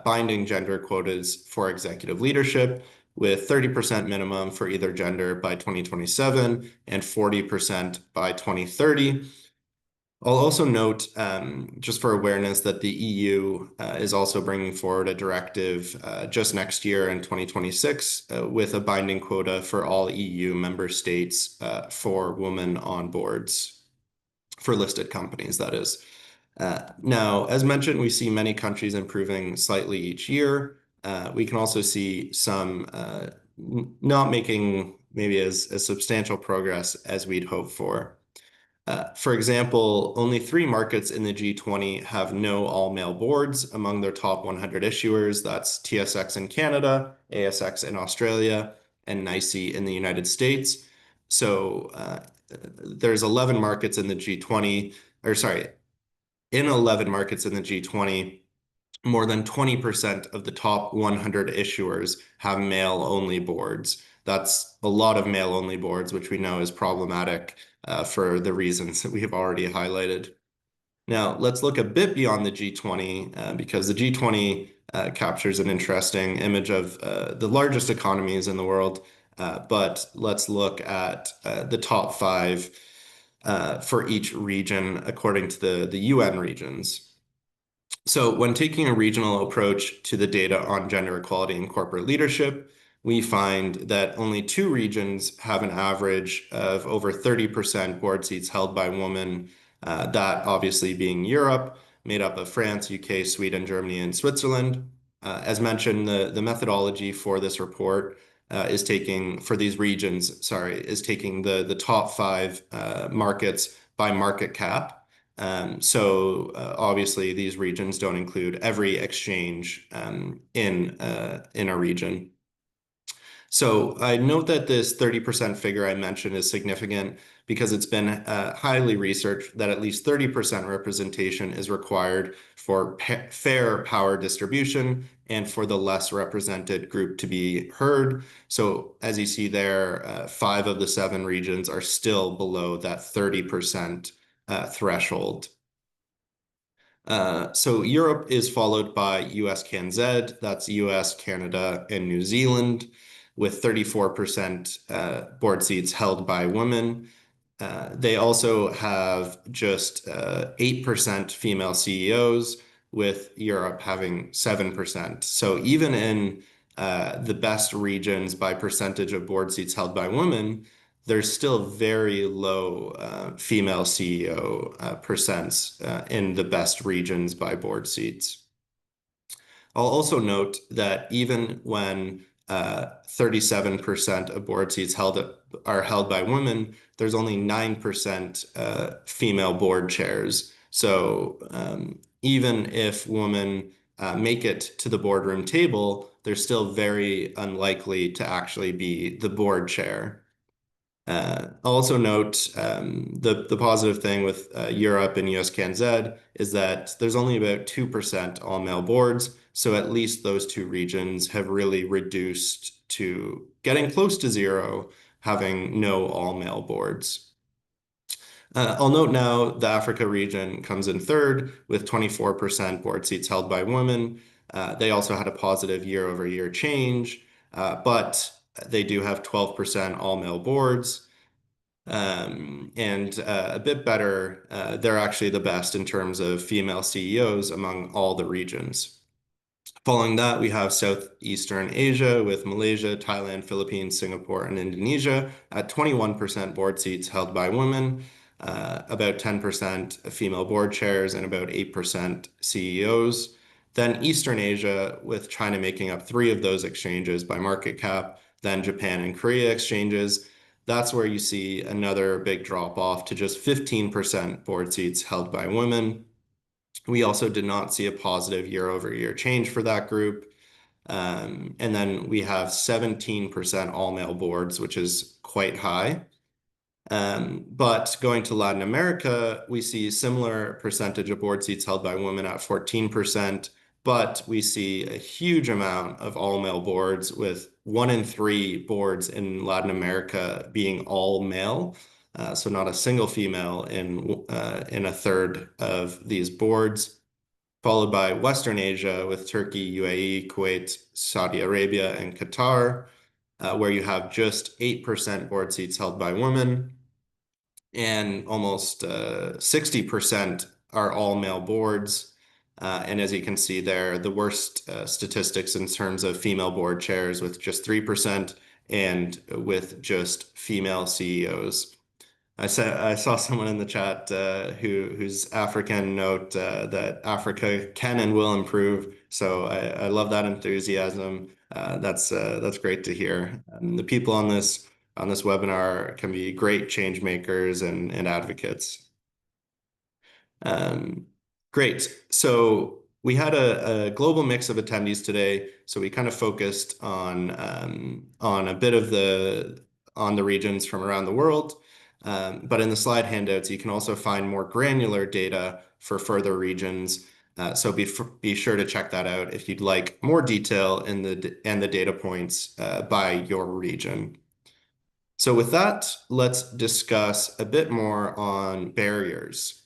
binding gender quotas for executive leadership, with 30% minimum for either gender by 2027 and 40% by 2030. I'll also note, just for awareness, that the EU is also bringing forward a directive just next year in 2026 with a binding quota for all EU member states for women on boards, for listed companies, that is. Now, as mentioned, we see many countries improving slightly each year. We can also see some not making maybe as substantial progress as we'd hope for. For example, only 3 markets in the G20 have no all-male boards among their top 100 issuers. That's TSX in Canada, ASX in Australia, and NYSE in the United States. So there's 11 markets in the G20, or sorry, in 11 markets in the G20, more than 20% of the top 100 issuers have male-only boards. That's a lot of male-only boards, which we know is problematic for the reasons that we have already highlighted. Now, let's look a bit beyond the G20 because the G20 captures an interesting image of the largest economies in the world. But let's look at the top 5 for each region according to the UN regions. So when taking a regional approach to the data on gender equality in corporate leadership, we find that only 2 regions have an average of over 30% board seats held by women, that obviously being Europe, made up of France, UK, Sweden, Germany, and Switzerland. As mentioned, the methodology for this report is taking, for these regions, sorry, is taking the top 5 markets by market cap. So obviously these regions don't include every exchange in a region. So I note that this 30% figure I mentioned is significant because it's been highly researched that at least 30% representation is required for fair power distribution and for the less represented group to be heard. So as you see there, 5 of the 7 regions are still below that 30% threshold. So Europe is followed by US CanZ, that's US, Canada, and New Zealand, with 34% board seats held by women. They also have just 8% female CEOs, with Europe having 7%. So even in the best regions by percentage of board seats held by women, there's still very low female CEO percents in the best regions by board seats. I'll also note that even when 37% of board seats are held by women, there's only 9% female board chairs. So even if women make it to the boardroom table, they're still very unlikely to actually be the board chair. I'll also note the positive thing with Europe and US CanZ is that there's only about 2% all male boards. So at least those 2 regions have really reduced to getting close to 0, having no all male boards. I'll note now the Africa region comes in third with 24% board seats held by women. They also had a positive year-over-year change, but they do have 12% all-male boards. And a bit better, they're actually the best in terms of female CEOs among all the regions. Following that, we have Southeastern Asia with Malaysia, Thailand, Philippines, Singapore, and Indonesia at 21% board seats held by women, about 10% female board chairs, and about 8% CEOs. Then Eastern Asia, with China making up three of those exchanges by market cap, then Japan and Korea exchanges. That's where you see another big drop off to just 15% board seats held by women. We also did not see a positive year-over-year change for that group. And then we have 17% all-male boards, which is quite high. But going to Latin America, we see similar percentage of board seats held by women at 14%, but we see a huge amount of all-male boards, with 1 in 3 boards in Latin America being all male. So not a single female in a third of these boards, followed by Western Asia with Turkey, UAE, Kuwait, Saudi Arabia, and Qatar, where you have just 8% board seats held by women, and almost 60% are all male boards. And as you can see there, the worst statistics in terms of female board chairs, with just 3% and with just female CEOs. I saw someone in the chat who's African note that Africa can and will improve. So I love that enthusiasm. That's great to hear. The people on this webinar can be great change makers and advocates. Great. So we had a global mix of attendees today. So we kind of focused on a bit of the regions from around the world. But in the slide handouts, you can also find more granular data for further regions. So be sure to check that out if you'd like more detail in the data points by your region. So with that, let's discuss a bit more on barriers.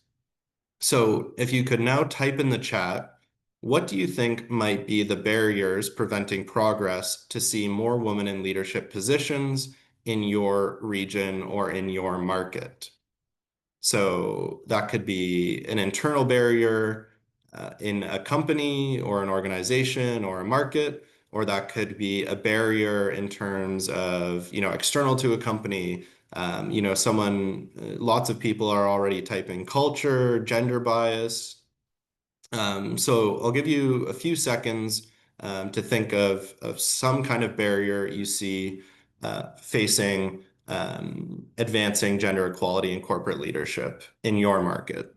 So if you could now type in the chat, what do you think might be the barriers preventing progress to see more women in leadership positions in your region or in your market? So that could be an internal barrier in a company or an organization or a market, or that could be a barrier in terms of, external to a company. Lots of people are already typing culture, gender bias. So I'll give you a few seconds to think of some kind of barrier you see facing advancing gender equality in corporate leadership in your market.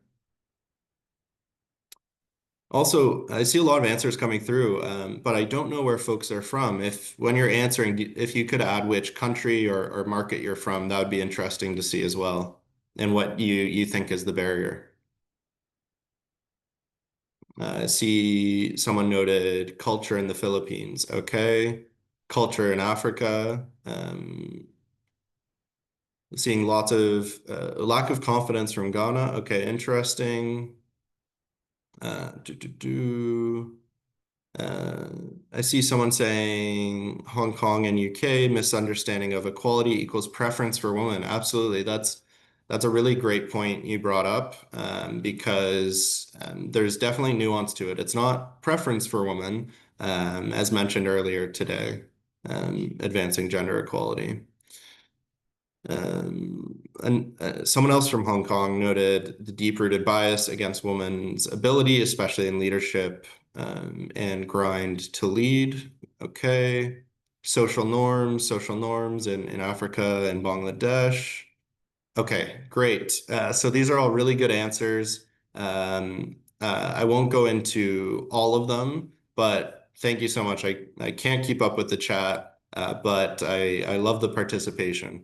Also, I see a lot of answers coming through, but I don't know where folks are from. When you're answering, if you could add which country or market you're from, that would be interesting to see as well, and what you think is the barrier. I see someone noted culture in the Philippines. Okay. Culture in Africa. Seeing lots of lack of confidence from Ghana. Okay, interesting. I see someone saying Hong Kong and UK, misunderstanding of equality equals preference for women. Absolutely. That's a really great point you brought up, because there's definitely nuance to it. It's not preference for women, as mentioned earlier today, advancing gender equality. Someone else from Hong Kong noted the deep-rooted bias against women's ability, especially in leadership, and grind to lead. Okay. Social norms in Africa and Bangladesh. Okay, great. So these are all really good answers. I won't go into all of them, but thank you so much. I can't keep up with the chat, but I love the participation.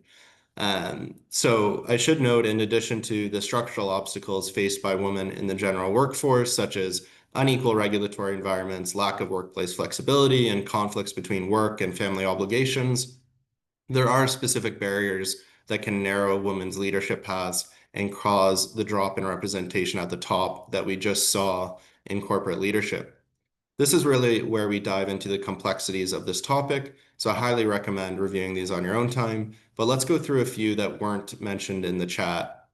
So I should note, in addition to the structural obstacles faced by women in the general workforce, such as unequal regulatory environments, lack of workplace flexibility, and conflicts between work and family obligations, there are specific barriers that can narrow women's leadership paths and cause the drop in representation at the top that we just saw in corporate leadership. This is really where we dive into the complexities of this topic, so I highly recommend reviewing these on your own time. But let's go through a few that weren't mentioned in the chat.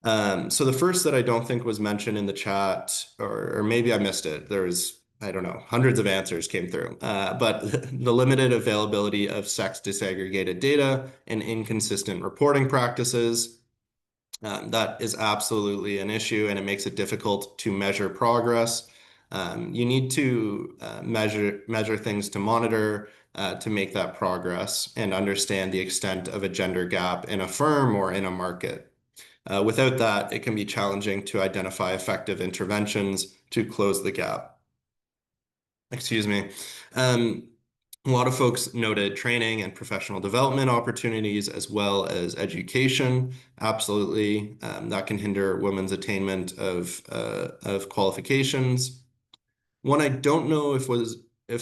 So the first that I don't think was mentioned in the chat, or maybe I missed it, there's, I don't know, hundreds of answers came through, but the limited availability of sex disaggregated data and inconsistent reporting practices. That is absolutely an issue, and it makes it difficult to measure progress. You need to measure things to monitor to make that progress and understand the extent of a gender gap in a firm or in a market. Without that, it can be challenging to identify effective interventions to close the gap. Excuse me. Um, a lot of folks noted training and professional development opportunities as well as education. Absolutely, that can hinder women's attainment of qualifications. One I don't know if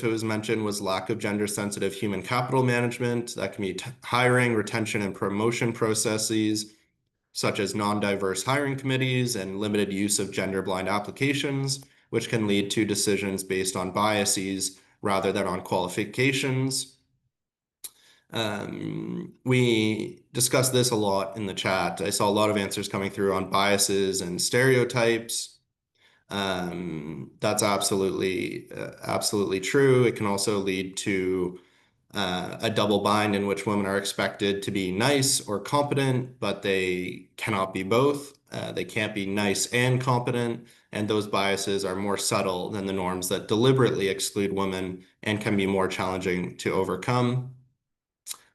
it was mentioned was lack of gender-sensitive human capital management. That can be hiring, retention, and promotion processes, such as non-diverse hiring committees and limited use of gender-blind applications, which can lead to decisions based on biases rather than on qualifications. We discussed this a lot in the chat. I saw a lot of answers coming through on biases and stereotypes. That's absolutely true. It can also lead to a double bind in which women are expected to be nice or competent, but they cannot be both. They can't be nice and competent, and those biases are more subtle than the norms that deliberately exclude women and can be more challenging to overcome.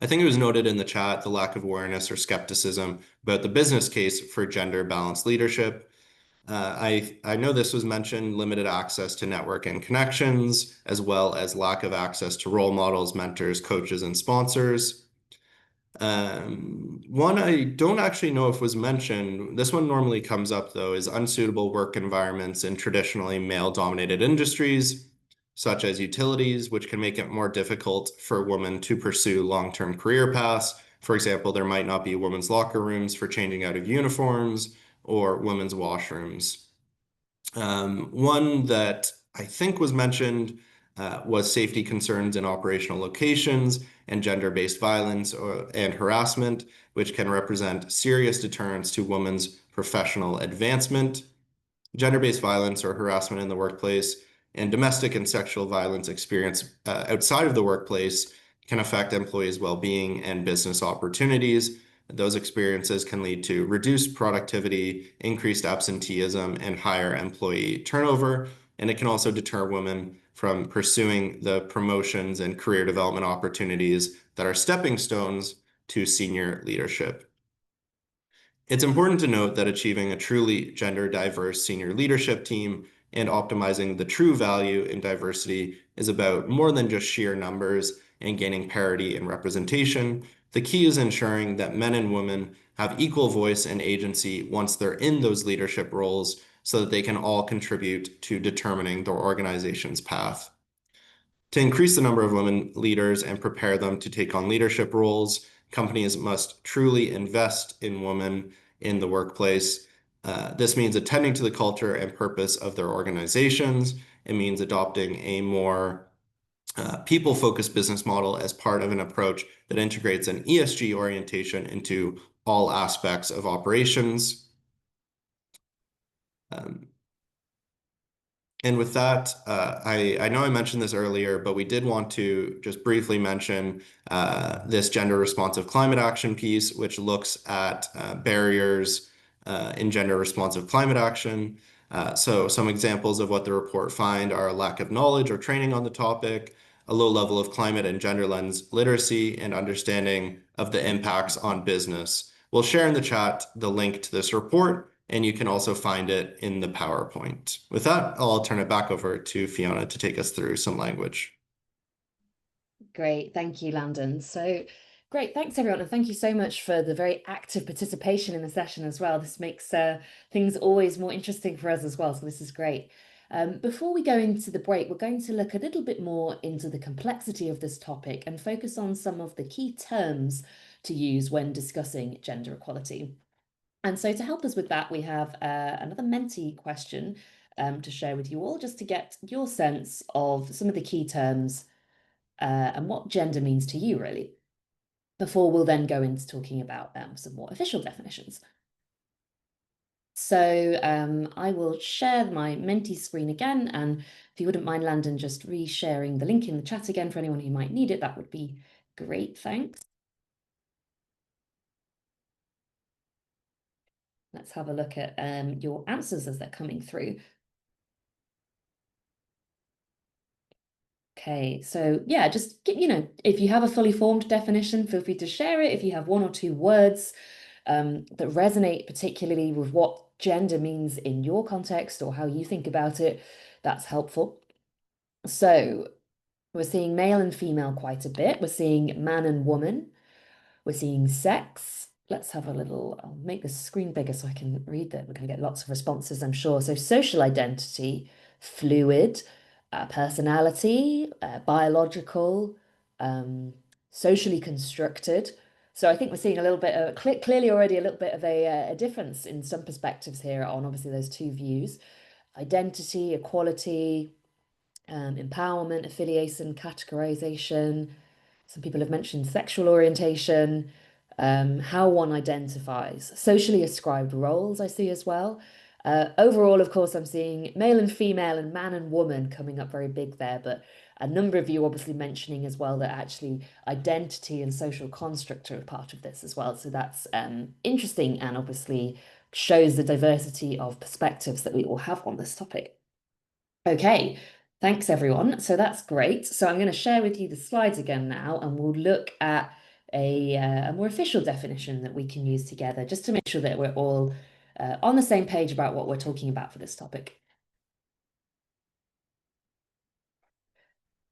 I think it was noted in the chat the lack of awareness or skepticism about the business case for gender balanced leadership. I know this was mentioned, limited access to network and connections, as well as lack of access to role models, mentors, coaches, and sponsors. One I don't actually know if was mentioned, this one normally comes up though, is unsuitable work environments in traditionally male-dominated industries, such as utilities, which can make it more difficult for women to pursue long-term career paths. For example, there might not be women's locker rooms for changing out of uniforms or women's washrooms. One that I think was mentioned was safety concerns in operational locations and gender-based violence and harassment, which can represent serious deterrents to women's professional advancement. Gender-based violence or harassment in the workplace and domestic and sexual violence experienced outside of the workplace can affect employees' well-being and business opportunities. Those experiences can lead to reduced productivity, increased absenteeism, and higher employee turnover. And it can also deter women from pursuing the promotions and career development opportunities that are stepping stones to senior leadership. It's important to note that achieving a truly gender diverse senior leadership team and optimizing the true value in diversity is about more than just sheer numbers and gaining parity in representation. The key is ensuring that men and women have equal voice and agency once they're in those leadership roles so that they can all contribute to determining their organization's path. To increase the number of women leaders and prepare them to take on leadership roles, companies must truly invest in women in the workplace. This means attending to the culture and purpose of their organizations. It means adopting a more people-focused business model as part of an approach that integrates an ESG orientation into all aspects of operations. Um, And with that, I know I mentioned this earlier, but we did want to just briefly mention this gender responsive climate action piece, which looks at barriers in gender responsive climate action. So some examples of what the report find are a lack of knowledge or training on the topic, a low level of climate and gender lens literacy, and understanding of the impacts on business. We'll share in the chat the link to this report, and you can also find it in the PowerPoint. With that, I'll turn it back over to Fiona to take us through some language. Great. Thank you, Landon. So great. Thanks, everyone. And thank you so much for the very active participation in the session as well. This makes things always more interesting for us as well. So this is great. Before we go into the break, we're going to look a little bit more into the complexity of this topic and focus on some of the key terms to use when discussing gender equality. And so to help us with that, we have another Menti question to share with you all, just to get your sense of some of the key terms and what gender means to you, really, before we'll then go into talking about some more official definitions. So I will share my Menti screen again, and if you wouldn't mind, Landon, just resharing the link in the chat again for anyone who might need it, that would be great, thanks. Let's have a look at your answers as they're coming through. Okay, so yeah, just if you have a fully formed definition, feel free to share it. If you have one or two words that resonate particularly with what gender means in your context or how you think about it, that's helpful. So we're seeing male and female quite a bit. We're seeing man and woman. We're seeing sex. Let's have a little, I'll make the screen bigger so I can read that. We're going to get lots of responses, I'm sure. So social identity, fluid, personality, biological, um, socially constructed. So I think we're seeing a little bit of, clearly already a little bit of a difference in some perspectives here on obviously those two views. Identity, equality, empowerment, affiliation, categorization. Some people have mentioned sexual orientation, how one identifies, socially ascribed roles, I see as well. Overall, of course, I'm seeing male and female and man and woman coming up very big there, but a number of you obviously mentioning as well that actually identity and social construct are a part of this as well. So that's interesting and obviously shows the diversity of perspectives that we all have on this topic. Okay, thanks everyone. So that's great. So I'm going to share with you the slides again now, and we'll look at a more official definition that we can use together just to make sure that we're all on the same page about what we're talking about for this topic.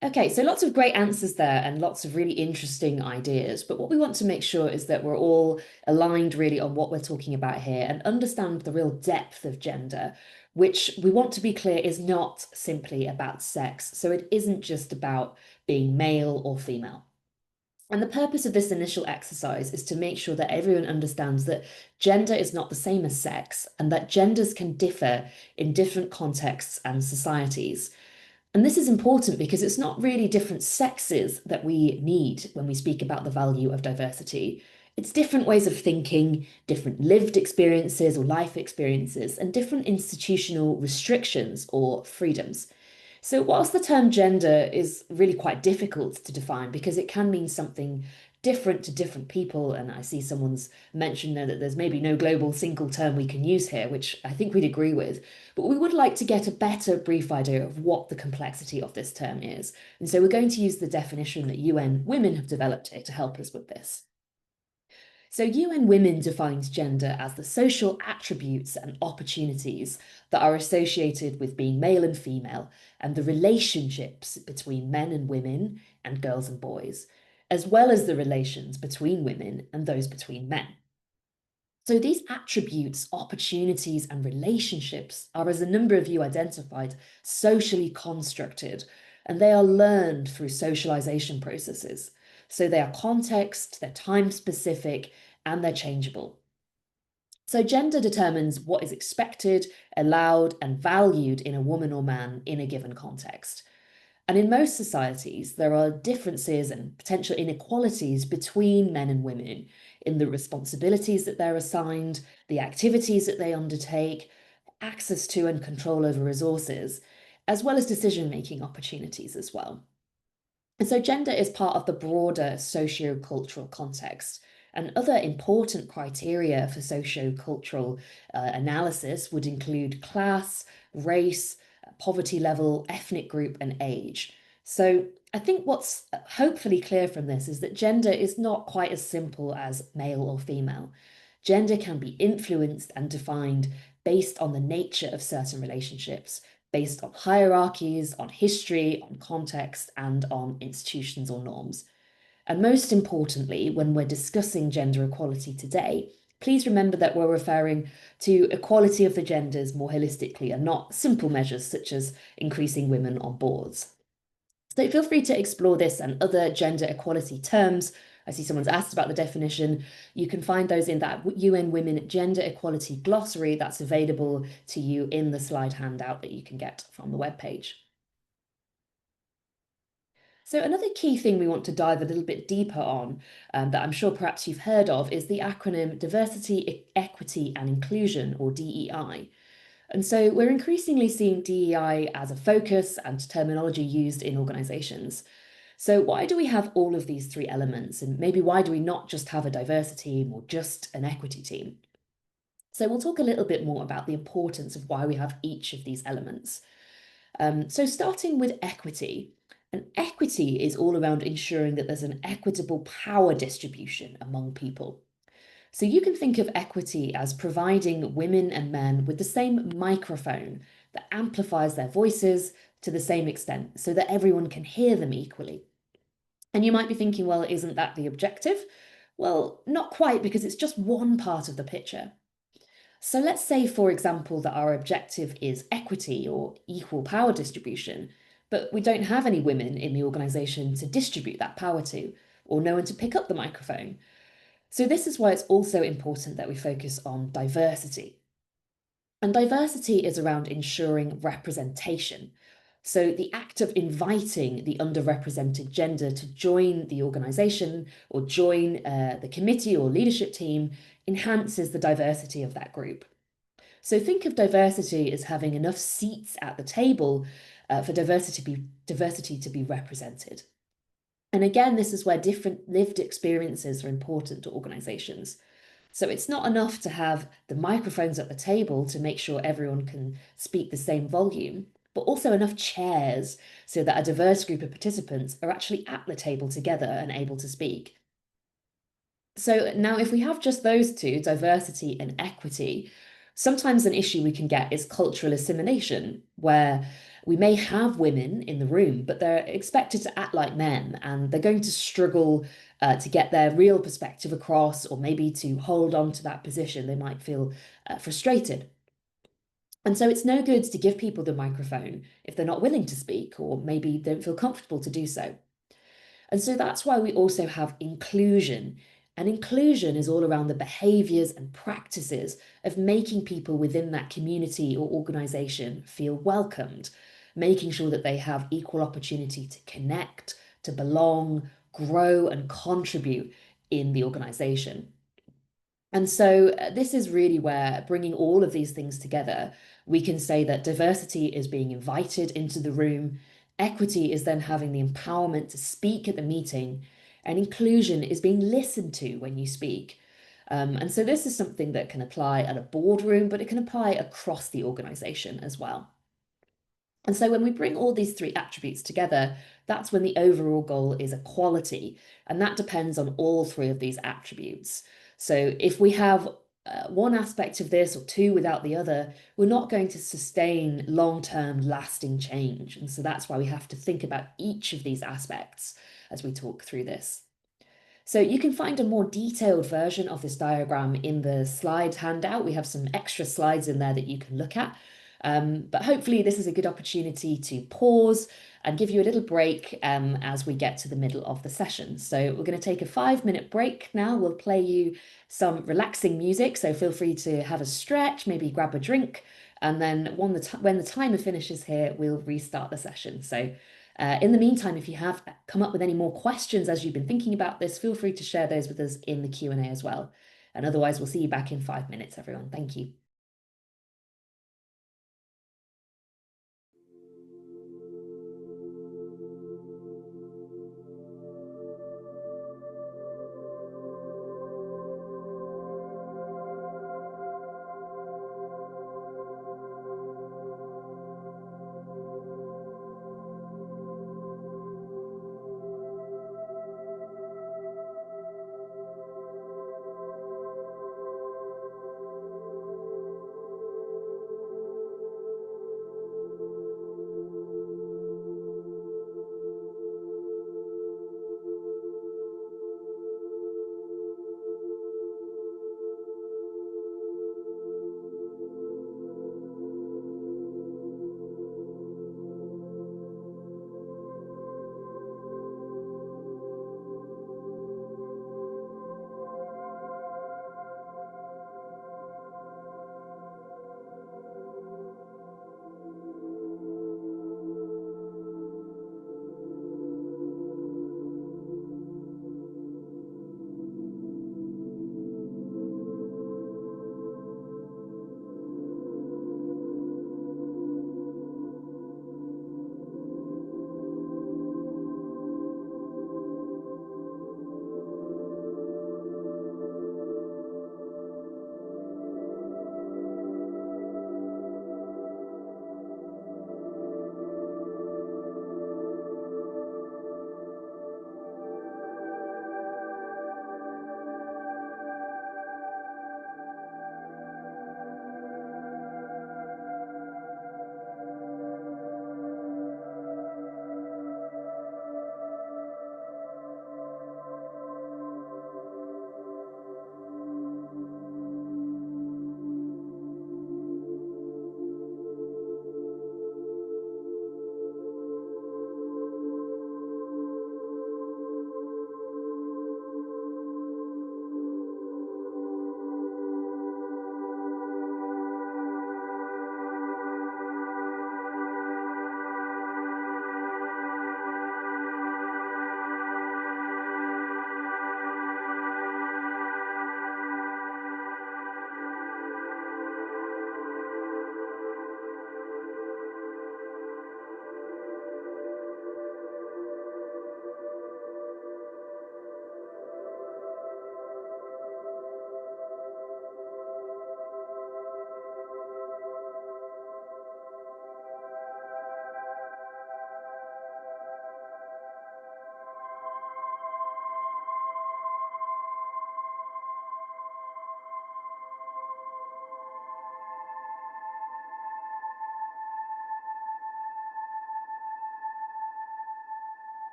Okay, so lots of great answers there and lots of really interesting ideas. But what we want to make sure is that we're all aligned really on what we're talking about here and understand the real depth of gender, which we want to be clear is not simply about sex. So it isn't just about being male or female. And the purpose of this initial exercise is to make sure that everyone understands that gender is not the same as sex and that genders can differ in different contexts and societies. And this is important because it's not really different sexes that we need when we speak about the value of diversity. It's different ways of thinking, different lived experiences or life experiences, and different institutional restrictions or freedoms. So, whilst the term gender is really quite difficult to define because it can mean something different to different people, and I see someone's mentioned there that there's maybe no global single term we can use here, which I think we'd agree with, but we would like to get a better brief idea of what the complexity of this term is. And so we're going to use the definition that UN Women have developed here to help us with this. So, UN Women defines gender as the social attributes and opportunities that are associated with being male and female and the relationships between men and women and girls and boys, as well as the relations between women and those between men. So, these attributes, opportunities, and relationships are, as a number of you identified, socially constructed, and they are learned through socialization processes. So they are context, they're time specific, and they're changeable. So gender determines what is expected, allowed, and valued in a woman or man in a given context. And in most societies, there are differences and potential inequalities between men and women in the responsibilities that they're assigned, the activities that they undertake, access to and control over resources, as well as decision-making opportunities as well. And so gender is part of the broader socio-cultural context. And other important criteria for socio-cultural analysis would include class, race, poverty level, ethnic group, and age. So I think what's hopefully clear from this is that gender is not quite as simple as male or female. Gender can be influenced and defined based on the nature of certain relationships, based on hierarchies, on history, on context, and on institutions or norms. And most importantly, when we're discussing gender equality today, please remember that we're referring to equality of the genders more holistically and not simple measures such as increasing women on boards. So feel free to explore this and other gender equality terms I see someone's asked about the definition. You can find those in that UN Women Gender Equality Glossary that's available to you in the slide handout that you can get from the webpage. So another key thing we want to dive a little bit deeper on, that I'm sure perhaps you've heard of, is the acronym Diversity, Equity and Inclusion, or DEI. And so we're increasingly seeing DEI as a focus and terminology used in organizations. So why do we have all of these three elements? And maybe why do we not just have a diversity team or just an equity team? So we'll talk a little bit more about the importance of why we have each of these elements. So starting with equity, and equity is all around ensuring that there's an equitable power distribution among people. So you can think of equity as providing women and men with the same microphone that amplifies their voices to the same extent so that everyone can hear them equally. And you might be thinking, well, isn't that the objective? Well, not quite, because it's just one part of the picture. So let's say, for example, that our objective is equity or equal power distribution, but we don't have any women in the organisation to distribute that power to, or no one to pick up the microphone. So this is why it's also important that we focus on diversity. And diversity is around ensuring representation. So the act of inviting the underrepresented gender to join the organisation or join the committee or leadership team enhances the diversity of that group. So think of diversity as having enough seats at the table for diversity to be represented. And again, this is where different lived experiences are important to organisations. So it's not enough to have the microphones at the table to make sure everyone can speak the same volume, but also enough chairs so that a diverse group of participants are actually at the table together and able to speak. So now if we have just those two, diversity and equity, sometimes an issue we can get is cultural assimilation, where we may have women in the room, but they're expected to act like men and they're going to struggle to get their real perspective across, or maybe to hold on to that position. They might feel frustrated. And so it's no good to give people the microphone if they're not willing to speak, or maybe don't feel comfortable to do so. And so that's why we also have inclusion. And inclusion is all around the behaviors and practices of making people within that community or organization feel welcomed, making sure that they have equal opportunity to connect, to belong, grow, and contribute in the organization. And so this is really where, bringing all of these things together, we can say that diversity is being invited into the room, equity is then having the empowerment to speak at the meeting, and inclusion is being listened to when you speak. And so this is something that can apply at a boardroom, but it can apply across the organization as well. And so when we bring all these three attributes together, that's when the overall goal is equality. And that depends on all three of these attributes. So if we have one aspect of this or two without the other, we're not going to sustain long-term lasting change. And so that's why we have to think about each of these aspects as we talk through this. So you can find a more detailed version of this diagram in the slide handout. We have some extra slides in there that you can look at. But hopefully this is a good opportunity to pause and give you a little break as we get to the middle of the session. So we're going to take a 5-minute break now. We'll play you some relaxing music, so feel free to have a stretch, maybe grab a drink, and then when the timer finishes here, we'll restart the session. So in the meantime, if you have come up with any more questions as you've been thinking about this, feel free to share those with us in the Q&A as well. And otherwise, we'll see you back in 5 minutes, everyone. Thank you.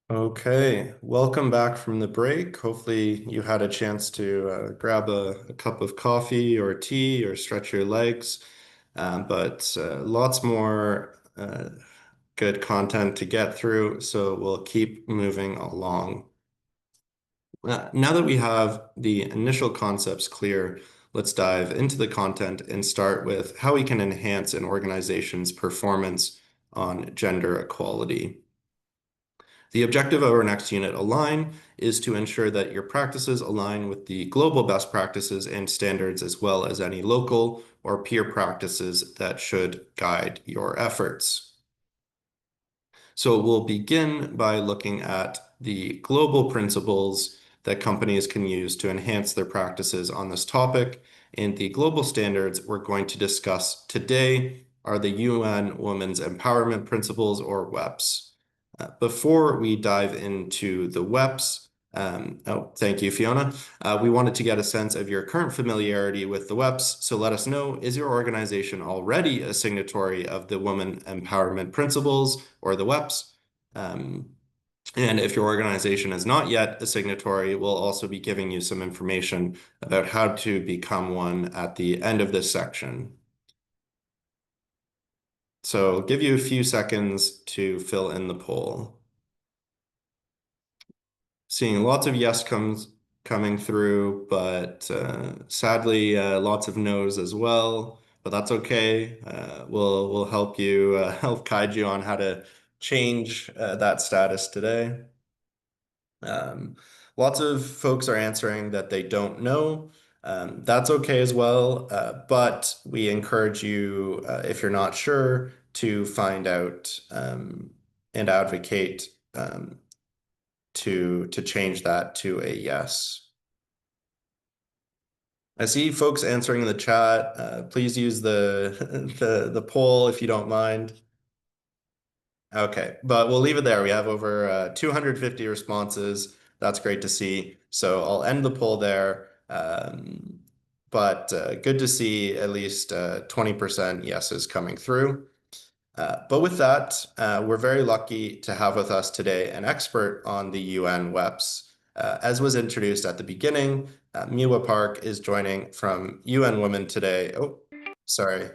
Okay, welcome back from the break. Hopefully, you had a chance to grab a cup of coffee or tea or stretch your legs. But lots more good content to get through, so we'll keep moving along. Now that we have the initial concepts clear, let's dive into the content and start with how we can enhance an organization's performance on gender equality. The objective of our next unit, Align, is to ensure that your practices align with the global best practices and standards, as well as any local or peer practices that should guide your efforts. So we'll begin by looking at the global principles that companies can use to enhance their practices on this topic. And the global standards we're going to discuss today are the UN Women's Empowerment Principles, or WEPs. Before we dive into the WEPs, thank you, Fiona. We wanted to get a sense of your current familiarity with the WEPs. So let us know, is your organization already a signatory of the Women Empowerment Principles, or the WEPs? And if your organization is not yet a signatory, we'll also be giving you some information about how to become one at the end of this section. So I'll give you a few seconds to fill in the poll. Seeing lots of yes coming through, but sadly, lots of no's as well. But that's okay. We'll help you help guide you on how to change that status today. Lots of folks are answering that they don't know. That's okay as well. But we encourage you, if you're not sure, to find out and advocate to change that to a yes. I see folks answering in the chat. Please use the the poll if you don't mind. Okay, but we'll leave it there. We have over 250 responses. That's great to see. So I'll end the poll there. But good to see at least 20% yeses coming through. But with that, we're very lucky to have with us today an expert on the UN WEPs. As was introduced at the beginning, Miwa Park is joining from UN Women today. Oh, sorry.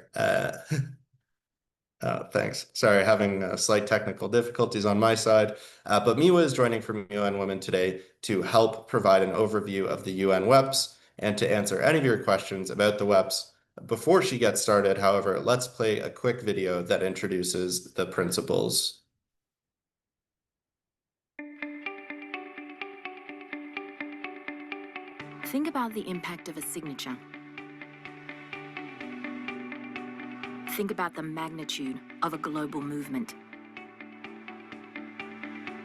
Thanks. Sorry, having slight technical difficulties on my side. But Miwa is joining from UN Women today to help provide an overview of the UN WEPs and to answer any of your questions about the WEPs. Before she gets started, however, let's play a quick video that introduces the principles. Think about the impact of a signature. Think about the magnitude of a global movement.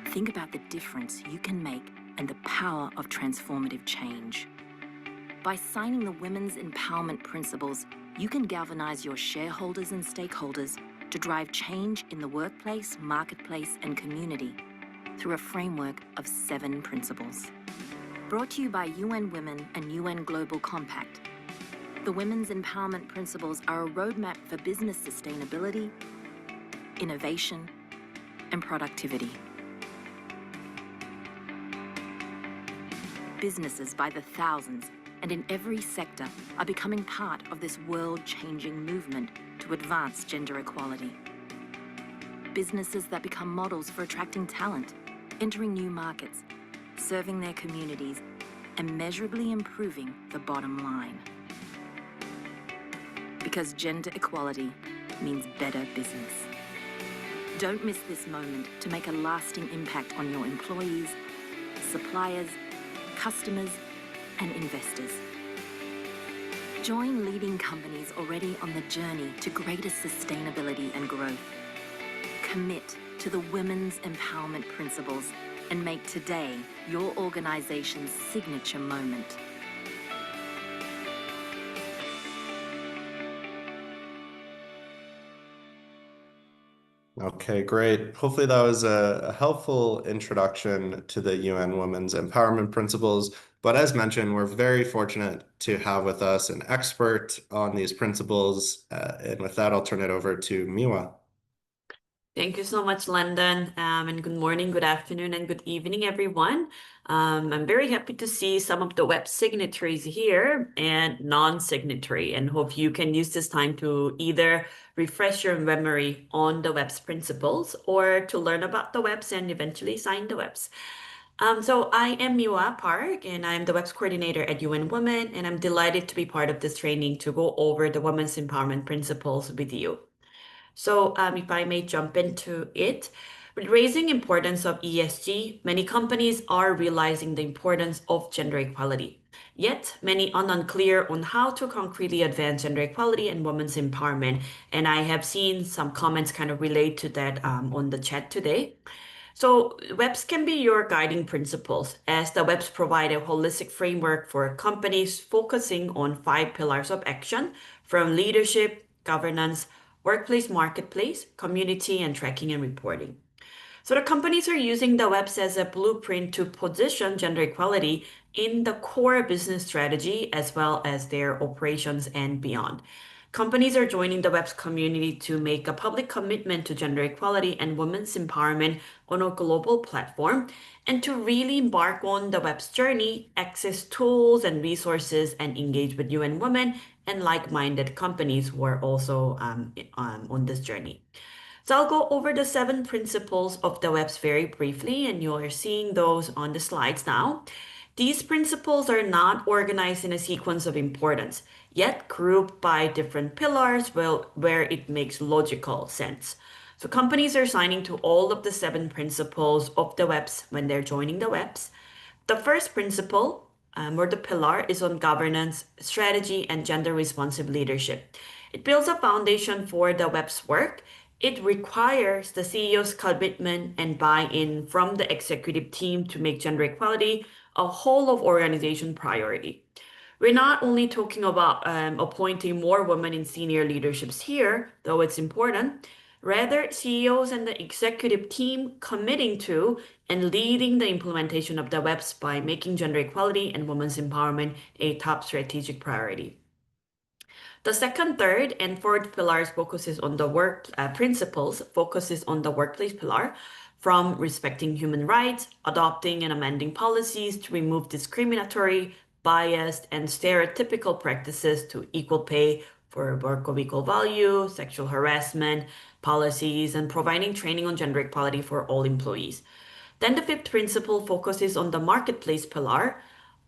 Think about the difference you can make and the power of transformative change. By signing the Women's Empowerment Principles, you can galvanize your shareholders and stakeholders to drive change in the workplace, marketplace, and community through a framework of 7 principles. Brought to you by UN Women and UN Global Compact. The Women's Empowerment Principles are a roadmap for business sustainability, innovation, and productivity. Businesses by the thousands and in every sector are becoming part of this world-changing movement to advance gender equality. Businesses that become models for attracting talent, entering new markets, serving their communities, and measurably improving the bottom line. Because gender equality means better business. Don't miss this moment to make a lasting impact on your employees, suppliers, customers, and investors. Join leading companies already on the journey to greater sustainability and growth. Commit to the Women's Empowerment Principles and make today your organization's signature moment. Okay, great. Hopefully that was a helpful introduction to the UN Women's Empowerment Principles. But as mentioned, we're very fortunate to have with us an expert on these principles. And with that, I'll turn it over to Miwa. Thank you so much, London. And good morning, good afternoon, and good evening, everyone. I'm very happy to see some of the web signatories here and non-signatory, and hope you can use this time to either refresh your memory on the web's principles or to learn about the webs and eventually sign the webs. So I am Miwa Park, and I'm the webs coordinator at UN Women, and I'm delighted to be part of this training to go over the women's empowerment principles with you. So, if I may jump into it, with raising importance of ESG, many companies are realizing the importance of gender equality. Yet, many are unclear on how to concretely advance gender equality and women's empowerment. And I have seen some comments kind of relate to that on the chat today. So, webs can be your guiding principles, as the webs provide a holistic framework for companies focusing on five pillars of action from leadership, governance, workplace marketplace, community, and tracking and reporting. So the companies are using the webs as a blueprint to position gender equality in the core business strategy as well as their operations and beyond. Companies are joining the webs community to make a public commitment to gender equality and women's empowerment on a global platform and to really embark on the web's journey, access tools and resources, and engage with UN Women and like-minded companies who are also on this journey. So I'll go over the 7 principles of the webs very briefly, and you're seeing those on the slides now. These principles are not organized in a sequence of importance, yet grouped by different pillars where it makes logical sense. So companies are signing to all of the 7 principles of the webs when they're joining the webs. The first principle, or the pillar, is on governance, strategy, and gender responsive leadership. It builds a foundation for the web's work. It requires the CEO's commitment and buy-in from the executive team to make gender equality a whole of organization priority. We're not only talking about appointing more women in senior leaderships here, though it's important. Rather, CEOs and the executive team committing to and leading the implementation of the webs by making gender equality and women's empowerment a top strategic priority. The second, third, and fourth pillars focuses on the work principles, focuses on the workplace pillar, from respecting human rights, adopting and amending policies to remove discriminatory, biased, and stereotypical practices to equal pay for work of equal value, sexual harassment, policies, and providing training on gender equality for all employees. Then the fifth principle focuses on the marketplace pillar.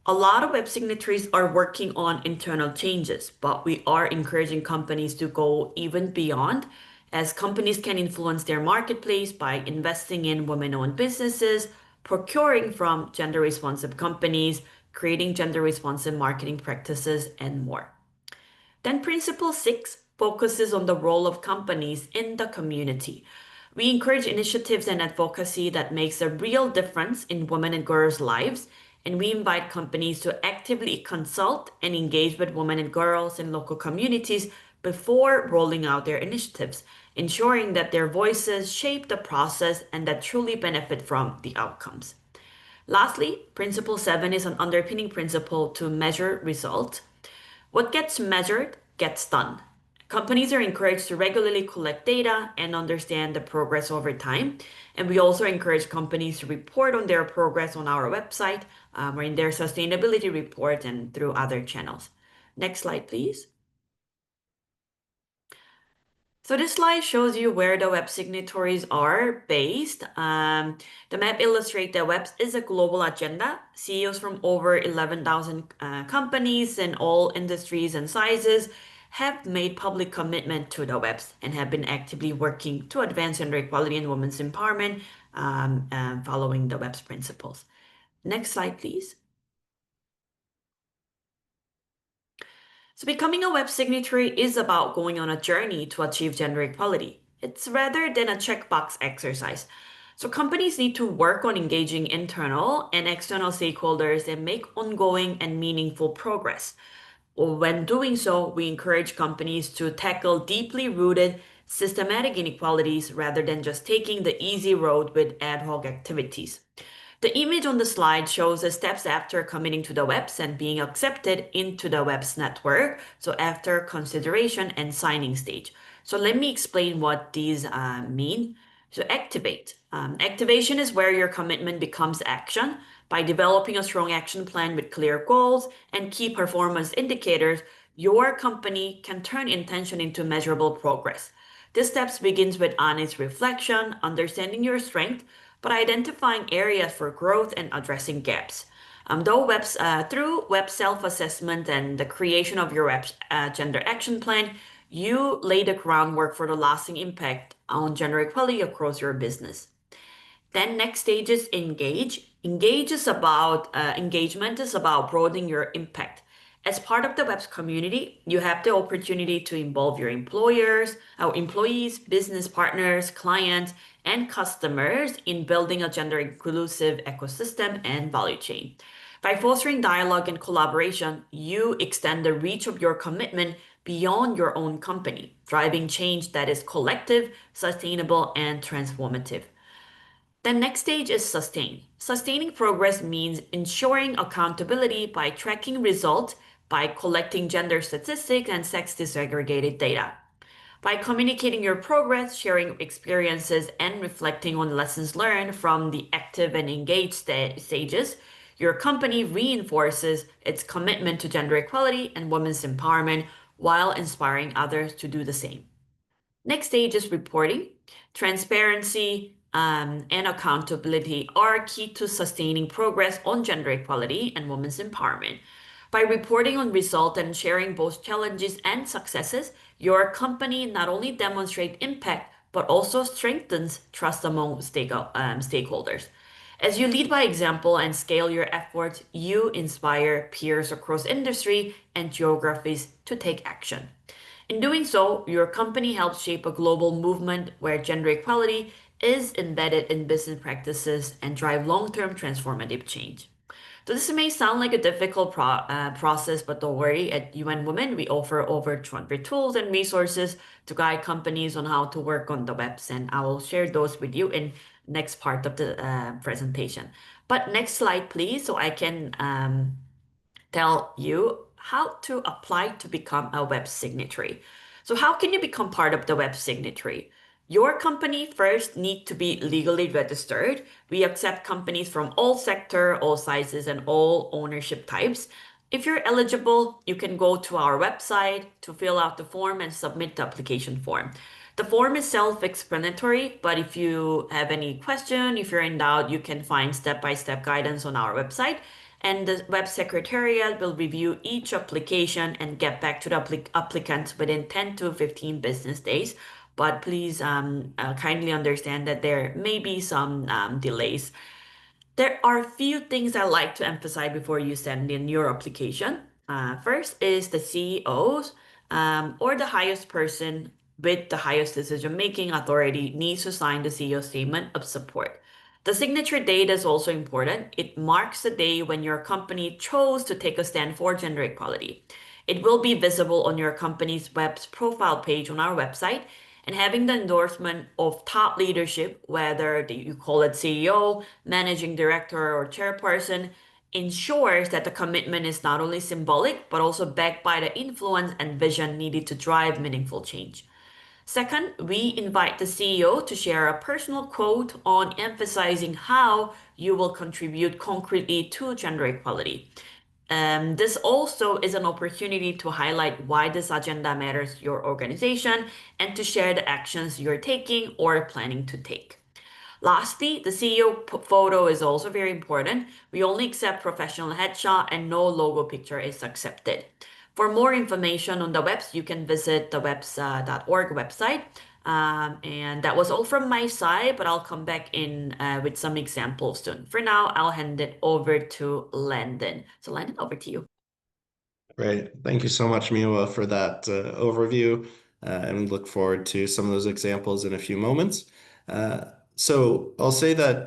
A lot of web signatories are working on internal changes, but we are encouraging companies to go even beyond, as companies can influence their marketplace by investing in women-owned businesses, procuring from gender-responsive companies, creating gender-responsive marketing practices, and more. Then Principle 6 focuses on the role of companies in the community. We encourage initiatives and advocacy that makes a real difference in women and girls' lives, and we invite companies to actively consult and engage with women and girls in local communities before rolling out their initiatives, ensuring that their voices shape the process and that truly benefit from the outcomes. Lastly, Principle 7 is an underpinning principle to measure results. What gets measured gets done. Companies are encouraged to regularly collect data and understand the progress over time. And we also encourage companies to report on their progress on our website or in their sustainability report and through other channels. Next slide, please. So this slide shows you where the web signatories are based. The map illustrates that webs is a global agenda. CEOs from over 11,000 companies in all industries and sizes have made public commitment to the webs and have been actively working to advance gender equality and women's empowerment following the webs principles. Next slide, please. So becoming a web signatory is about going on a journey to achieve gender equality. It's rather than a checkbox exercise. So companies need to work on engaging internal and external stakeholders and make ongoing and meaningful progress. When doing so, we encourage companies to tackle deeply rooted systematic inequalities rather than just taking the easy road with ad hoc activities. The image on the slide shows the steps after committing to the webs and being accepted into the webs network. So after consideration and signing stage. So let me explain what these mean. So activate. Activation is where your commitment becomes action. By developing a strong action plan with clear goals and key performance indicators, your company can turn intention into measurable progress. This steps begins with honest reflection, understanding your strength, but identifying areas for growth and addressing gaps. Through web self-assessment and the creation of your web gender action plan, you lay the groundwork for the lasting impact on gender equality across your business. Then next stage is engage. Engagement is about broadening your impact. As part of the web's community, you have the opportunity to involve your employees, business partners, clients, and customers in building a gender inclusive ecosystem and value chain. By fostering dialogue and collaboration, you extend the reach of your commitment beyond your own company, driving change that is collective, sustainable, and transformative. The next stage is sustain. Sustaining progress means ensuring accountability by tracking results, by collecting gender statistics and sex disaggregated data. By communicating your progress, sharing experiences, and reflecting on lessons learned from the active and engaged stages, your company reinforces its commitment to gender equality and women's empowerment while inspiring others to do the same. Next stage is reporting. Transparency and accountability are key to sustaining progress on gender equality and women's empowerment. By reporting on results and sharing both challenges and successes, your company not only demonstrates impact, but also strengthens trust among stakeholders. As you lead by example and scale your efforts, you inspire peers across industry and geographies to take action. In doing so, your company helps shape a global movement where gender equality is embedded in business practices and drive long-term transformative change. So this may sound like a difficult process, but don't worry. At UN Women, we offer over 200 tools and resources to guide companies on how to work on the webs, and I will share those with you in next part of the presentation. But next slide, please, so I can tell you how to apply to become a web signatory. So how can you become part of the web signatory? Your company first need to be legally registered. We accept companies from all sector, all sizes, and all ownership types. If you're eligible, you can go to our website to fill out the form and submit the application form. The form is self-explanatory, but if you have any question, if you're in doubt, you can find step-by-step guidance on our website. And the web secretariat will review each application and get back to the applicants within 10 to 15 business days. But please kindly understand that there may be some delays. There are a few things I like to emphasize before you send in your application. First is the CEOs or the highest person with the highest decision-making authority needs to sign the CEO statement of support. The signature date is also important. It marks the day when your company chose to take a stand for gender equality. It will be visible on your company's web's profile page on our website, and having the endorsement of top leadership, whether you call it CEO, managing director, or chairperson, ensures that the commitment is not only symbolic, but also backed by the influence and vision needed to drive meaningful change. Second, we invite the CEO to share a personal quote on emphasizing how you will contribute concretely to gender equality. This also is an opportunity to highlight why this agenda matters to your organization and to share the actions you're taking or planning to take. Lastly, the CEO photo is also very important. We only accept professional headshot and no logo picture is accepted. For more information on the webs, you can visit the webs.org website. And that was all from my side, but I'll come back in with some examples soon. For now, I'll hand it over to Landon. So Landon, over to you. Great. Thank you so much, Miwa, for that overview. And we look forward to some of those examples in a few moments. So I'll say that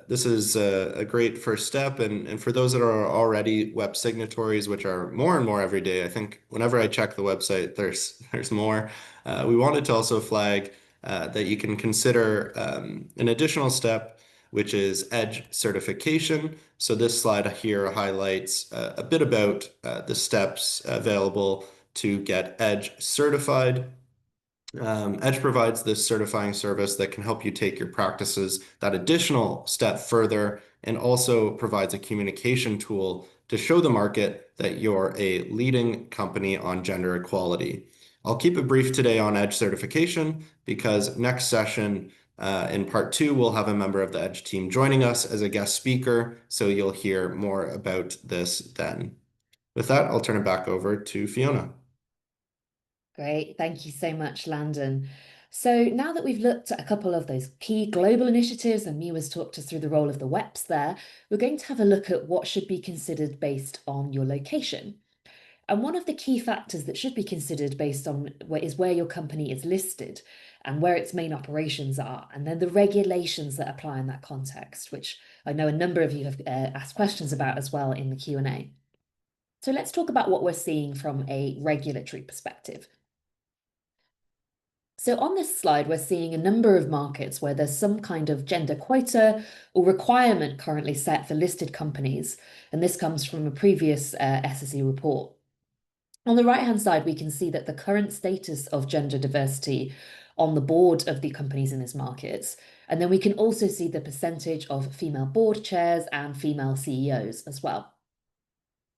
this is a great first step. And for those that are already web signatories, which are more and more every day, I think whenever I check the website, there's more. We wanted to also flag that you can consider an additional step, which is EDGE certification. So this slide here highlights a bit about the steps available to get EDGE certified. Edge provides this certifying service that can help you take your practices that additional step further and also provides a communication tool to show the market that you're a leading company on gender equality. I'll keep it brief today on Edge certification because next session in part 2, we'll have a member of the Edge team joining us as a guest speaker, so you'll hear more about this then. With that, I'll turn it back over to Fiona. Great. Thank you so much, Landon. So now that we've looked at a couple of those key global initiatives and Miwa's talked us through the role of the WEPs there, we're going to have a look at what should be considered based on your location. And one of the key factors that should be considered based on is where your company is listed and where its main operations are, and then the regulations that apply in that context, which I know a number of you have asked questions about as well in the Q&A. So let's talk about what we're seeing from a regulatory perspective. So on this slide, we're seeing a number of markets where there's some kind of gender quota or requirement currently set for listed companies. And this comes from a previous SSE report. On the right-hand side, we can see that the current status of gender diversity on the board of the companies in these markets. And then we can also see the percentage of female board chairs and female CEOs as well.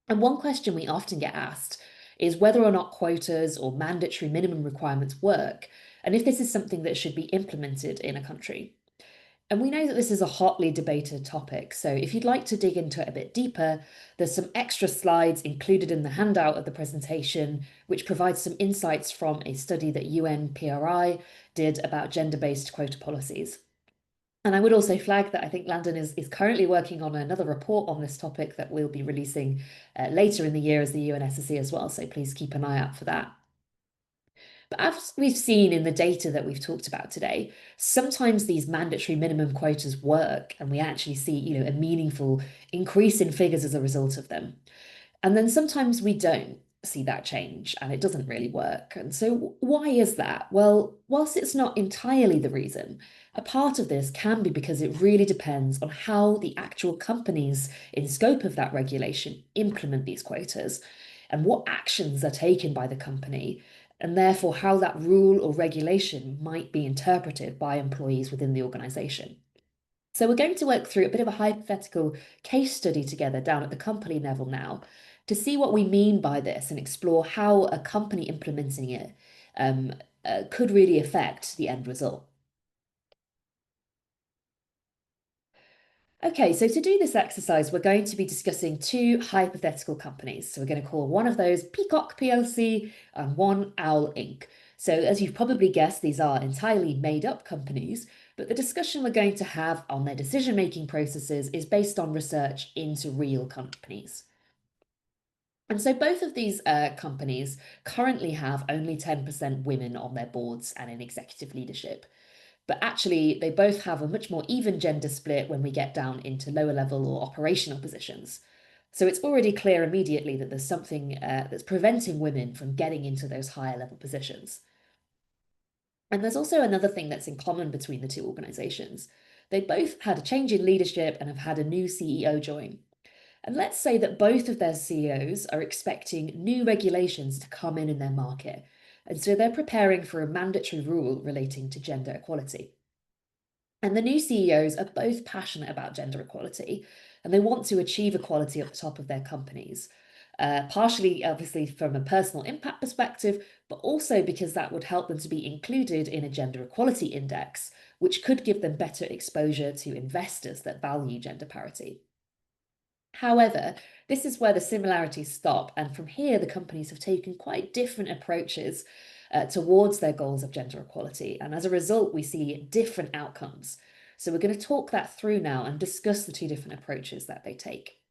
And one question we often get asked is whether or not quotas or mandatory minimum requirements work, and if this is something that should be implemented in a country. And we know that this is a hotly debated topic, so if you'd like to dig into it a bit deeper, there's some extra slides included in the handout of the presentation, which provides some insights from a study that UN PRI did about gender-based quota policies. And I would also flag that I think Landon is currently working on another report on this topic that we'll be releasing later in the year as the UN SSE as well, so please keep an eye out for that. But as we've seen in the data that we've talked about today, sometimes these mandatory minimum quotas work and we actually see, a meaningful increase in figures as a result of them. And then sometimes we don't see that change and it doesn't really work. And so why is that? Well, whilst it's not entirely the reason, a part of this can be because it really depends on how the actual companies in scope of that regulation implement these quotas and what actions are taken by the company, and therefore how that rule or regulation might be interpreted by employees within the organization. So we're going to work through a bit of a hypothetical case study together down at the company level now to see what we mean by this and explore how a company implementing it could really affect the end result. Okay, so to do this exercise, we're going to be discussing two hypothetical companies. So we're going to call one of those Peacock PLC and one Owl Inc. So as you've probably guessed, these are entirely made up companies, but the discussion we're going to have on their decision-making processes is based on research into real companies. And so both of these companies currently have only 10% women on their boards and in executive leadership. But actually, they both have a much more even gender split when we get down into lower level or operational positions. So it's already clear immediately that there's something that's preventing women from getting into those higher level positions. And there's also another thing that's in common between the two organizations. They both had a change in leadership and have had a new CEO join. And let's say that both of their CEOs are expecting new regulations to come in their market. And so they're preparing for a mandatory rule relating to gender equality. And the new CEOs are both passionate about gender equality and they want to achieve equality at the top of their companies. Partially, obviously, from a personal impact perspective, but also because that would help them to be included in a gender equality index, which could give them better exposure to investors that value gender parity. However, this is where the similarities stop, and from here, the companies have taken quite different approaches towards their goals of gender equality, and as a result, we see different outcomes. So we're going to talk that through now and discuss the two different approaches that they take.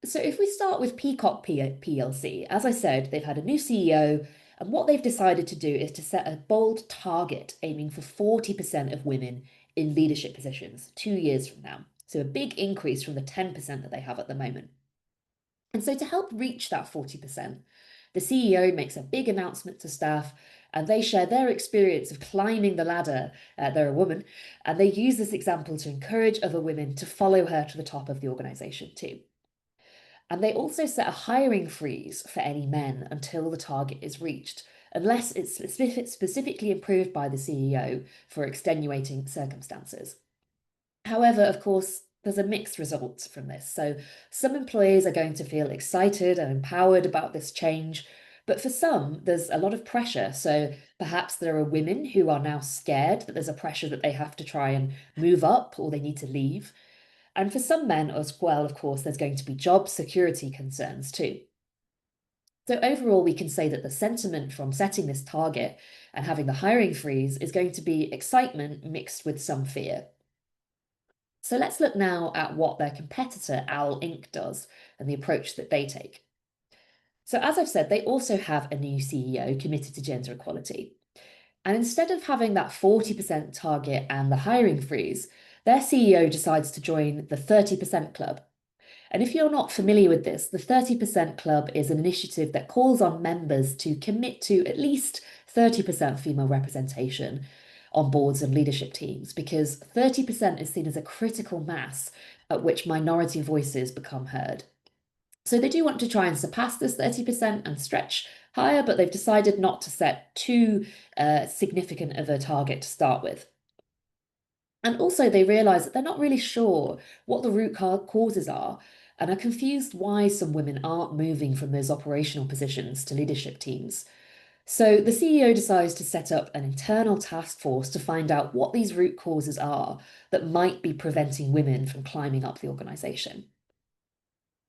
So if we start with Peacock PLC, as I said, they've had a new CEO, and what they've decided to do is to set a bold target aiming for 40% of women in leadership positions 2 years from now. So a big increase from the 10% that they have at the moment. And so to help reach that 40%, the CEO makes a big announcement to staff and they share their experience of climbing the ladder. They're a woman, and they use this example to encourage other women to follow her to the top of the organization too. And they also set a hiring freeze for any men until the target is reached, unless it's specifically approved by the CEO for extenuating circumstances. However, of course, there's a mixed result from this. So some employees are going to feel excited and empowered about this change, but for some, there's a lot of pressure. So perhaps there are women who are now scared that there's a pressure that they have to try and move up or they need to leave. And for some men as well, of course, there's going to be job security concerns too. So overall, we can say that the sentiment from setting this target and having the hiring freeze is going to be excitement mixed with some fear. So let's look now at what their competitor, Owl Inc. does and the approach that they take. So as I've said, they also have a new CEO committed to gender equality. And instead of having that 40% target and the hiring freeze, their CEO decides to join the 30% club. And if you're not familiar with this, the 30% club is an initiative that calls on members to commit to at least 30% female representation on boards and leadership teams, because 30% is seen as a critical mass at which minority voices become heard. So they do want to try and surpass this 30% and stretch higher, but they've decided not to set too significant of a target to start with. And also they realise that they're not really sure what the root causes are and are confused why some women aren't moving from those operational positions to leadership teams. So the CEO decides to set up an internal task force to find out what these root causes are that might be preventing women from climbing up the organisation.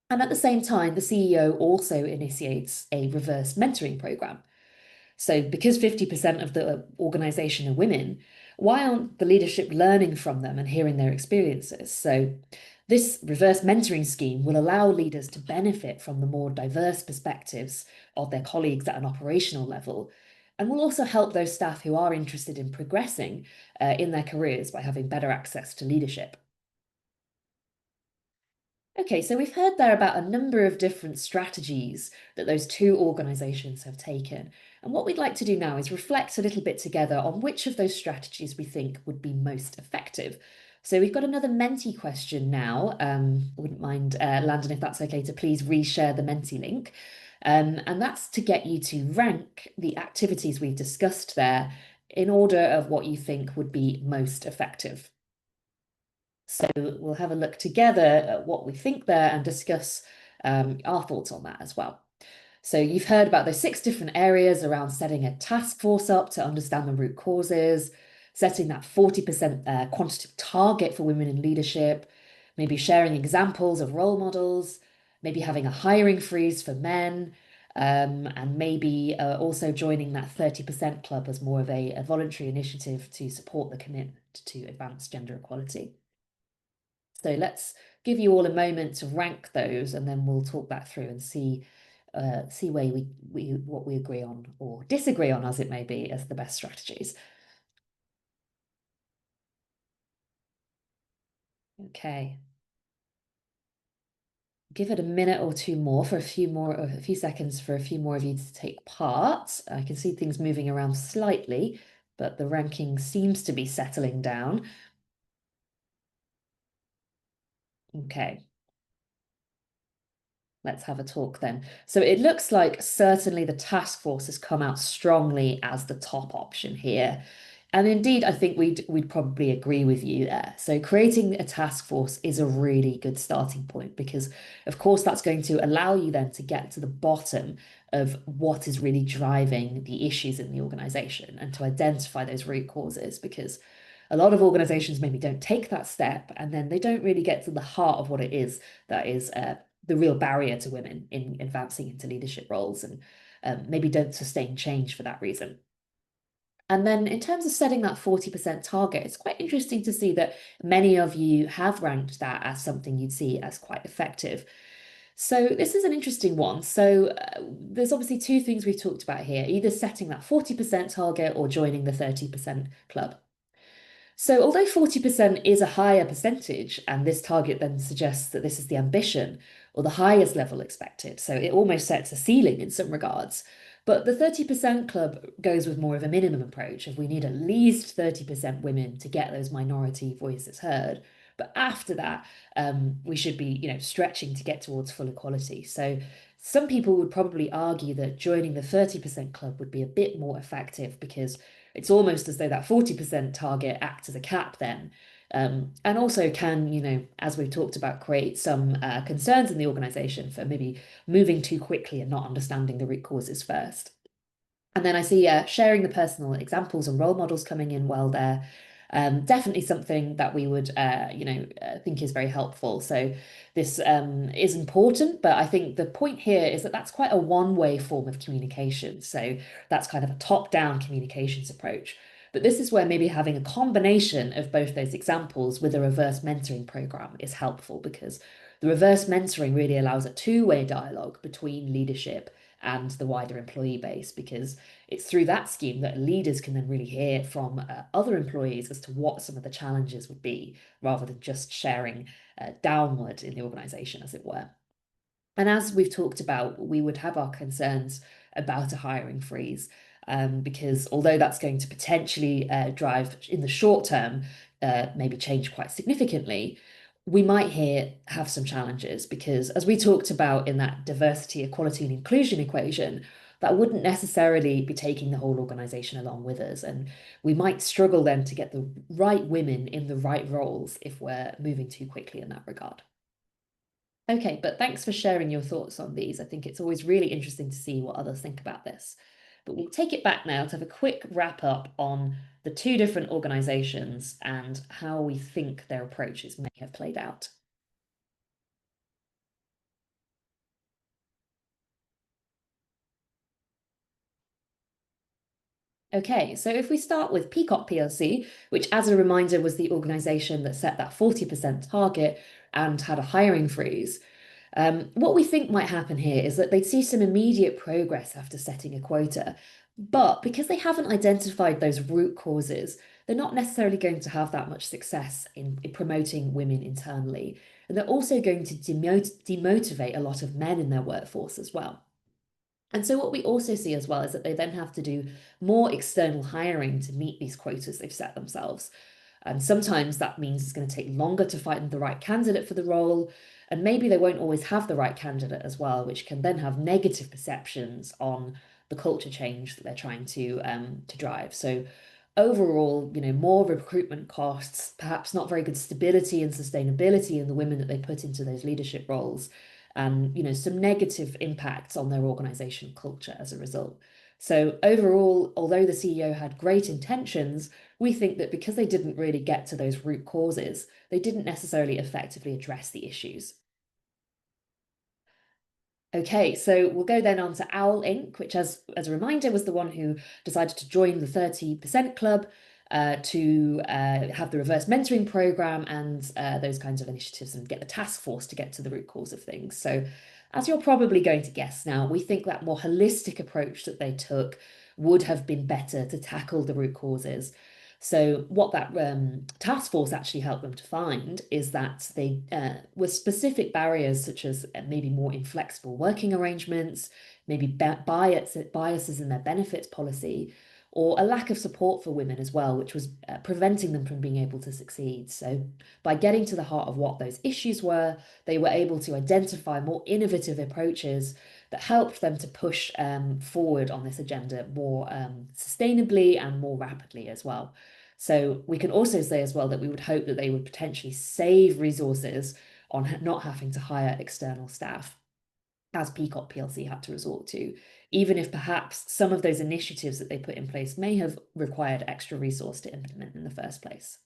And at the same time, the CEO also initiates a reverse mentoring program. So because 50% of the organisation are women, why aren't the leadership learning from them and hearing their experiences? So this reverse mentoring scheme will allow leaders to benefit from the more diverse perspectives of their colleagues at an operational level, and will also help those staff who are interested in progressing in their careers by having better access to leadership. Okay, so we've heard there about a number of different strategies that those two organisations have taken. And what we'd like to do now is reflect a little bit together on which of those strategies we think would be most effective. So we've got another Menti question now. Wouldn't mind, Landon, if that's okay, to please reshare the Menti link. And that's to get you to rank the activities we've discussed there in order of what you think would be most effective. So we'll have a look together at what we think there and discuss our thoughts on that as well. So you've heard about those 6 different areas around setting a task force up to understand the root causes, setting that 40% quantitative target for women in leadership, maybe sharing examples of role models, maybe having a hiring freeze for men, and maybe also joining that 30% club as more of a voluntary initiative to support the commitment to advance gender equality. So let's give you all a moment to rank those, and then we'll talk that through and see where what we agree on or disagree on, as it may be, as the best strategies. Okay. Give it a minute or two more for a few seconds for a few more of you to take part. I can see things moving around slightly, but the ranking seems to be settling down. Okay. Let's have a talk then. So it looks like certainly the task force has come out strongly as the top option here. And indeed, I think we'd probably agree with you there. So creating a task force is a really good starting point because, of course, that's going to allow you then to get to the bottom of what is really driving the issues in the organization and to identify those root causes, because a lot of organizations maybe don't take that step and then they don't really get to the heart of what it is that is the real barrier to women in advancing into leadership roles, and maybe don't sustain change for that reason. And then in terms of setting that 40% target, it's quite interesting to see that many of you have ranked that as something you'd see as quite effective. So this is an interesting one. So there's obviously 2 things we've talked about here, either setting that 40% target or joining the 30% club. So although 40% is a higher percentage, and this target then suggests that this is the ambition or the highest level expected, so it almost sets a ceiling in some regards, but the 30% club goes with more of a minimum approach of we need at least 30% women to get those minority voices heard But after that, we should be, stretching to get towards full equality. So some people would probably argue that joining the 30% club would be a bit more effective because it's almost as though that 40% target acts as a cap then. And also can, as we've talked about, create some concerns in the organization for maybe moving too quickly and not understanding the root causes first. And then I see sharing the personal examples and role models coming in well there. Definitely something that we would, think is very helpful. So this is important, but I think the point here is that that's quite a one-way form of communication. So that's kind of a top-down communications approach. But this is where maybe having a combination of both those examples with a reverse mentoring program is helpful because the reverse mentoring really allows a two-way dialogue between leadership and the wider employee base because it's through that scheme that leaders can then really hear from other employees as to what some of the challenges would be rather than just sharing downward in the organization, as it were. And as we've talked about, we would have our concerns about a hiring freeze because although that's going to potentially drive in the short term, maybe change quite significantly, we might here have some challenges because as we talked about in that diversity, equality and inclusion equation, that wouldn't necessarily be taking the whole organization along with us. And we might struggle then to get the right women in the right roles if we're moving too quickly in that regard. Okay, but thanks for sharing your thoughts on these. I think it's always really interesting to see what others think about this. But we'll take it back now to have a quick wrap up on the two different organizations and how we think their approaches may have played out. Okay, so if we start with Peacock PLC, which as a reminder was the organization that set that 40% target and had a hiring freeze, what we think might happen here is that they'd see some immediate progress after setting a quota, but because they haven't identified those root causes, they're not necessarily going to have that much success in promoting women internally. And they're also going to demotivate a lot of men in their workforce as well. And so what we also see as well is that they then have to do more external hiring to meet these quotas they've set themselves. And sometimes that means it's going to take longer to find the right candidate for the role. And maybe they won't always have the right candidate as well, which can then have negative perceptions on the culture change that they're trying to drive. So overall, more recruitment costs, perhaps not very good stability and sustainability in the women that they put into those leadership roles, and some negative impacts on their organizational culture as a result. So overall, although the CEO had great intentions, we think that because they didn't really get to those root causes, they didn't necessarily effectively address the issues. Okay, so we'll go then on to Owl Inc., which as a reminder was the one who decided to join the 30% club to have the reverse mentoring program and those kinds of initiatives and get the task force to get to the root cause of things. So as you're probably going to guess now, we think that more holistic approach that they took would have been better to tackle the root causes. So what that task force actually helped them to find is that they were specific barriers such as maybe more inflexible working arrangements, maybe biases in their benefits policy, or a lack of support for women as well, which was preventing them from being able to succeed. So by getting to the heart of what those issues were, they were able to identify more innovative approaches that helped them to push forward on this agenda more sustainably and more rapidly as well. So we can also say as well that we would hope that they would potentially save resources on not having to hire external staff, as Peacock PLC had to resort to, even if perhaps some of those initiatives that they put in place may have required extra resource to implement in the first place.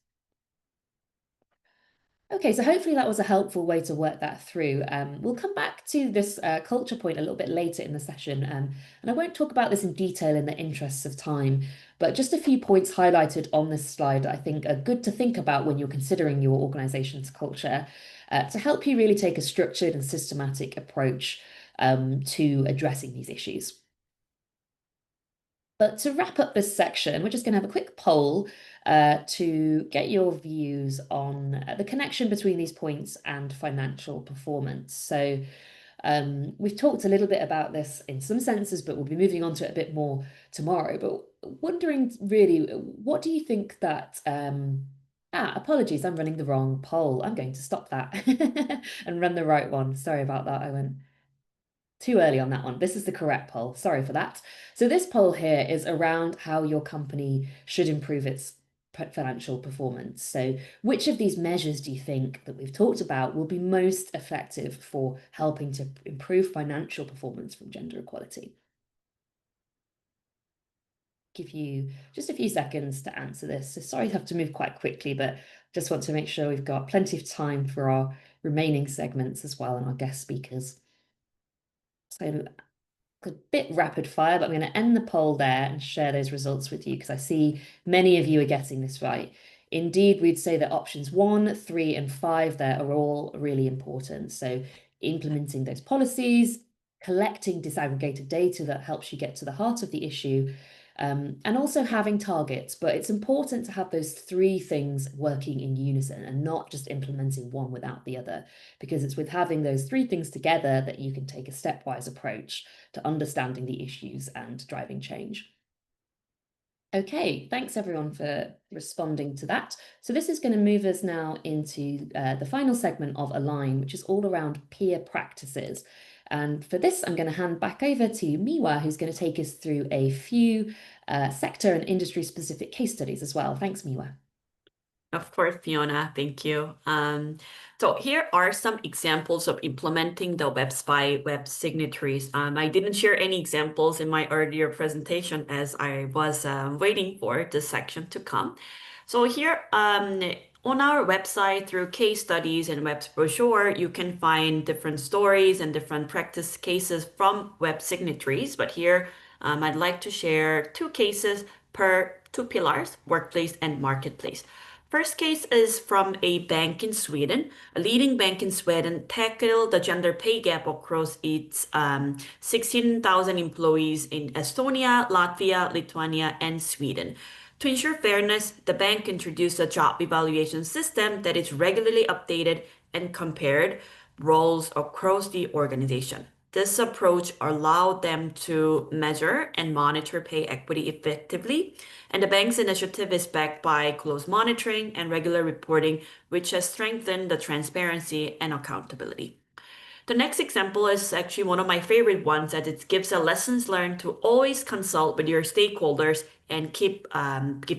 Okay, so hopefully that was a helpful way to work that through. We'll come back to this culture point a little bit later in the session, and I won't talk about this in detail in the interests of time, but just a few points highlighted on this slide I think are good to think about when you're considering your organization's culture to help you really take a structured and systematic approach to addressing these issues. But to wrap up this section, we're just going to have a quick poll to get your views on the connection between these points and financial performance. So we've talked a little bit about this in some senses, but we'll be moving on to it a bit more tomorrow. But wondering really, what do you think that Apologies, I'm running the wrong poll. I'm going to stop that and run the right one. Sorry about that. I went too early on that one. This is the correct poll. Sorry for that. So this poll here is around how your company should improve its financial performance. So which of these measures do you think that we've talked about will be most effective for helping to improve financial performance from gender equality? Give you just a few seconds to answer this. So sorry to have to move quite quickly, but just want to make sure we've got plenty of time for our remaining segments as well and our guest speakers. So a bit rapid fire, but I'm going to end the poll there and share those results with you because I see many of you are getting this right. Indeed, we'd say that options 1, 3, and 5 there are all really important. So implementing those policies, collecting disaggregated data that helps you get to the heart of the issue, and also having targets. But it's important to have those three things working in unison and not just implementing one without the other, because it's with having those three things together that you can take a stepwise approach to understanding the issues and driving change. Okay, thanks everyone for responding to that. So this is going to move us now into the final segment of Align, which is all around peer practices. And for this, I'm going to hand back over to Miwa, who's going to take us through a few sector and industry specific case studies as well. Thanks, Miwa. Of course, Fiona, thank you. So here are some examples of implementing the web signatories. I didn't share any examples in my earlier presentation as I was waiting for this section to come. So here on our website through case studies and web brochure, you can find different stories and different practice cases from web signatories. But here I'd like to share two cases per two pillars, workplace and marketplace. First case is from a bank in Sweden. A leading bank in Sweden tackled the gender pay gap across its 16,000 employees in Estonia, Latvia, Lithuania, and Sweden. To ensure fairness, the bank introduced a job evaluation system that is regularly updated and compared roles across the organization. This approach allowed them to measure and monitor pay equity effectively, and the bank's initiative is backed by close monitoring and regular reporting, which has strengthened the transparency and accountability. The next example is actually one of my favorite ones, as it gives a lessons learned to always consult with your stakeholders and keep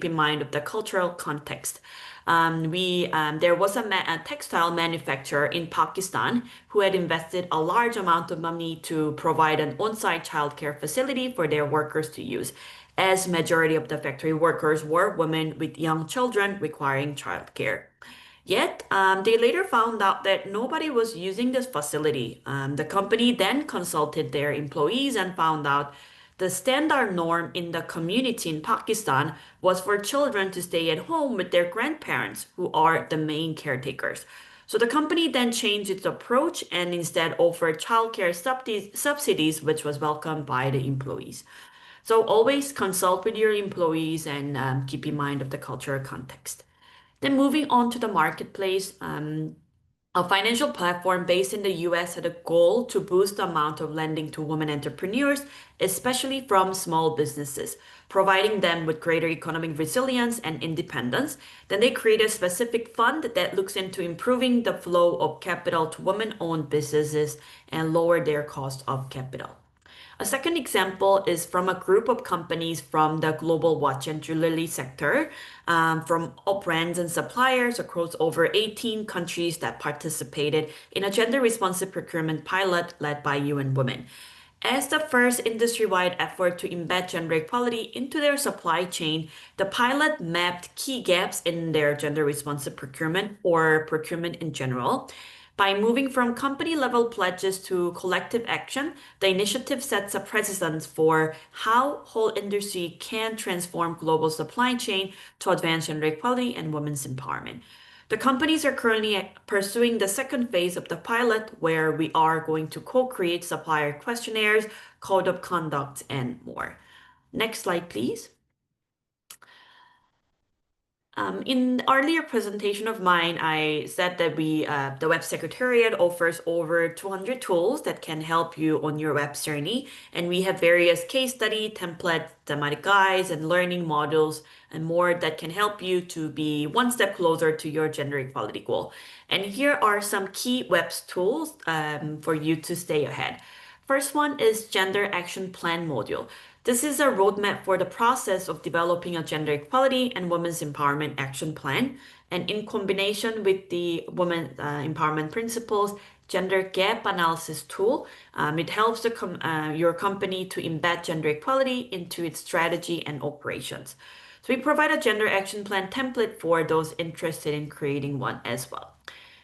in mind of the cultural context. There was a textile manufacturer in Pakistan who had invested a large amount of money to provide an on-site childcare facility for their workers to use, as majority of the factory workers were women with young children requiring childcare. Yet, they later found out that nobody was using this facility. The company then consulted their employees and found out the standard norm in the community in Pakistan was for children to stay at home with their grandparents, who are the main caretakers. So the company then changed its approach and instead offered childcare subsidies, which was welcomed by the employees. So always consult with your employees and keep in mind of the cultural context. Then moving on to the marketplace, a financial platform based in the US had a goal to boost the amount of lending to women entrepreneurs, especially from small businesses, providing them with greater economic resilience and independence. Then they created a specific fund that looks into improving the flow of capital to women-owned businesses and lower their cost of capital. A second example is from a group of companies from the global watch and jewelry sector, from all brands and suppliers across over 18 countries that participated in a gender responsive procurement pilot led by UN Women. As the first industry-wide effort to embed gender equality into their supply chain, the pilot mapped key gaps in their gender responsive procurement or procurement in general. By moving from company level pledges to collective action, the initiative sets a precedent for how whole industry can transform global supply chain to advance gender equality and women's empowerment. The companies are currently pursuing the second phase of the pilot, where we are going to co-create supplier questionnaires, code of conduct, and more. Next slide, please. In the earlier presentation of mine, I said that the Web Secretariat offers over 200 tools that can help you on your web journey. And we have various case study, templates, thematic guides, and learning modules and more that can help you to be one step closer to your gender equality goal. And here are some key web tools for you to stay ahead. First one is Gender Action Plan module. This is a roadmap for the process of developing a gender equality and women's empowerment action plan. And in combination with the women empowerment principles, gender gap analysis tool, it helps your company to embed gender equality into its strategy and operations. So we provide a gender action plan template for those interested in creating one as well.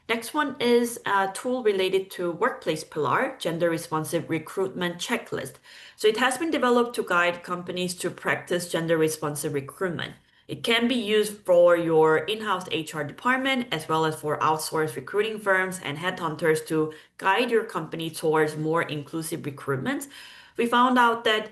Next one is a tool related to workplace pillar, gender responsive recruitment checklist. So it has been developed to guide companies to practice gender responsive recruitment. It can be used for your in-house HR department as well as for outsourced recruiting firms and headhunters to guide your company towards more inclusive recruitment. We found out that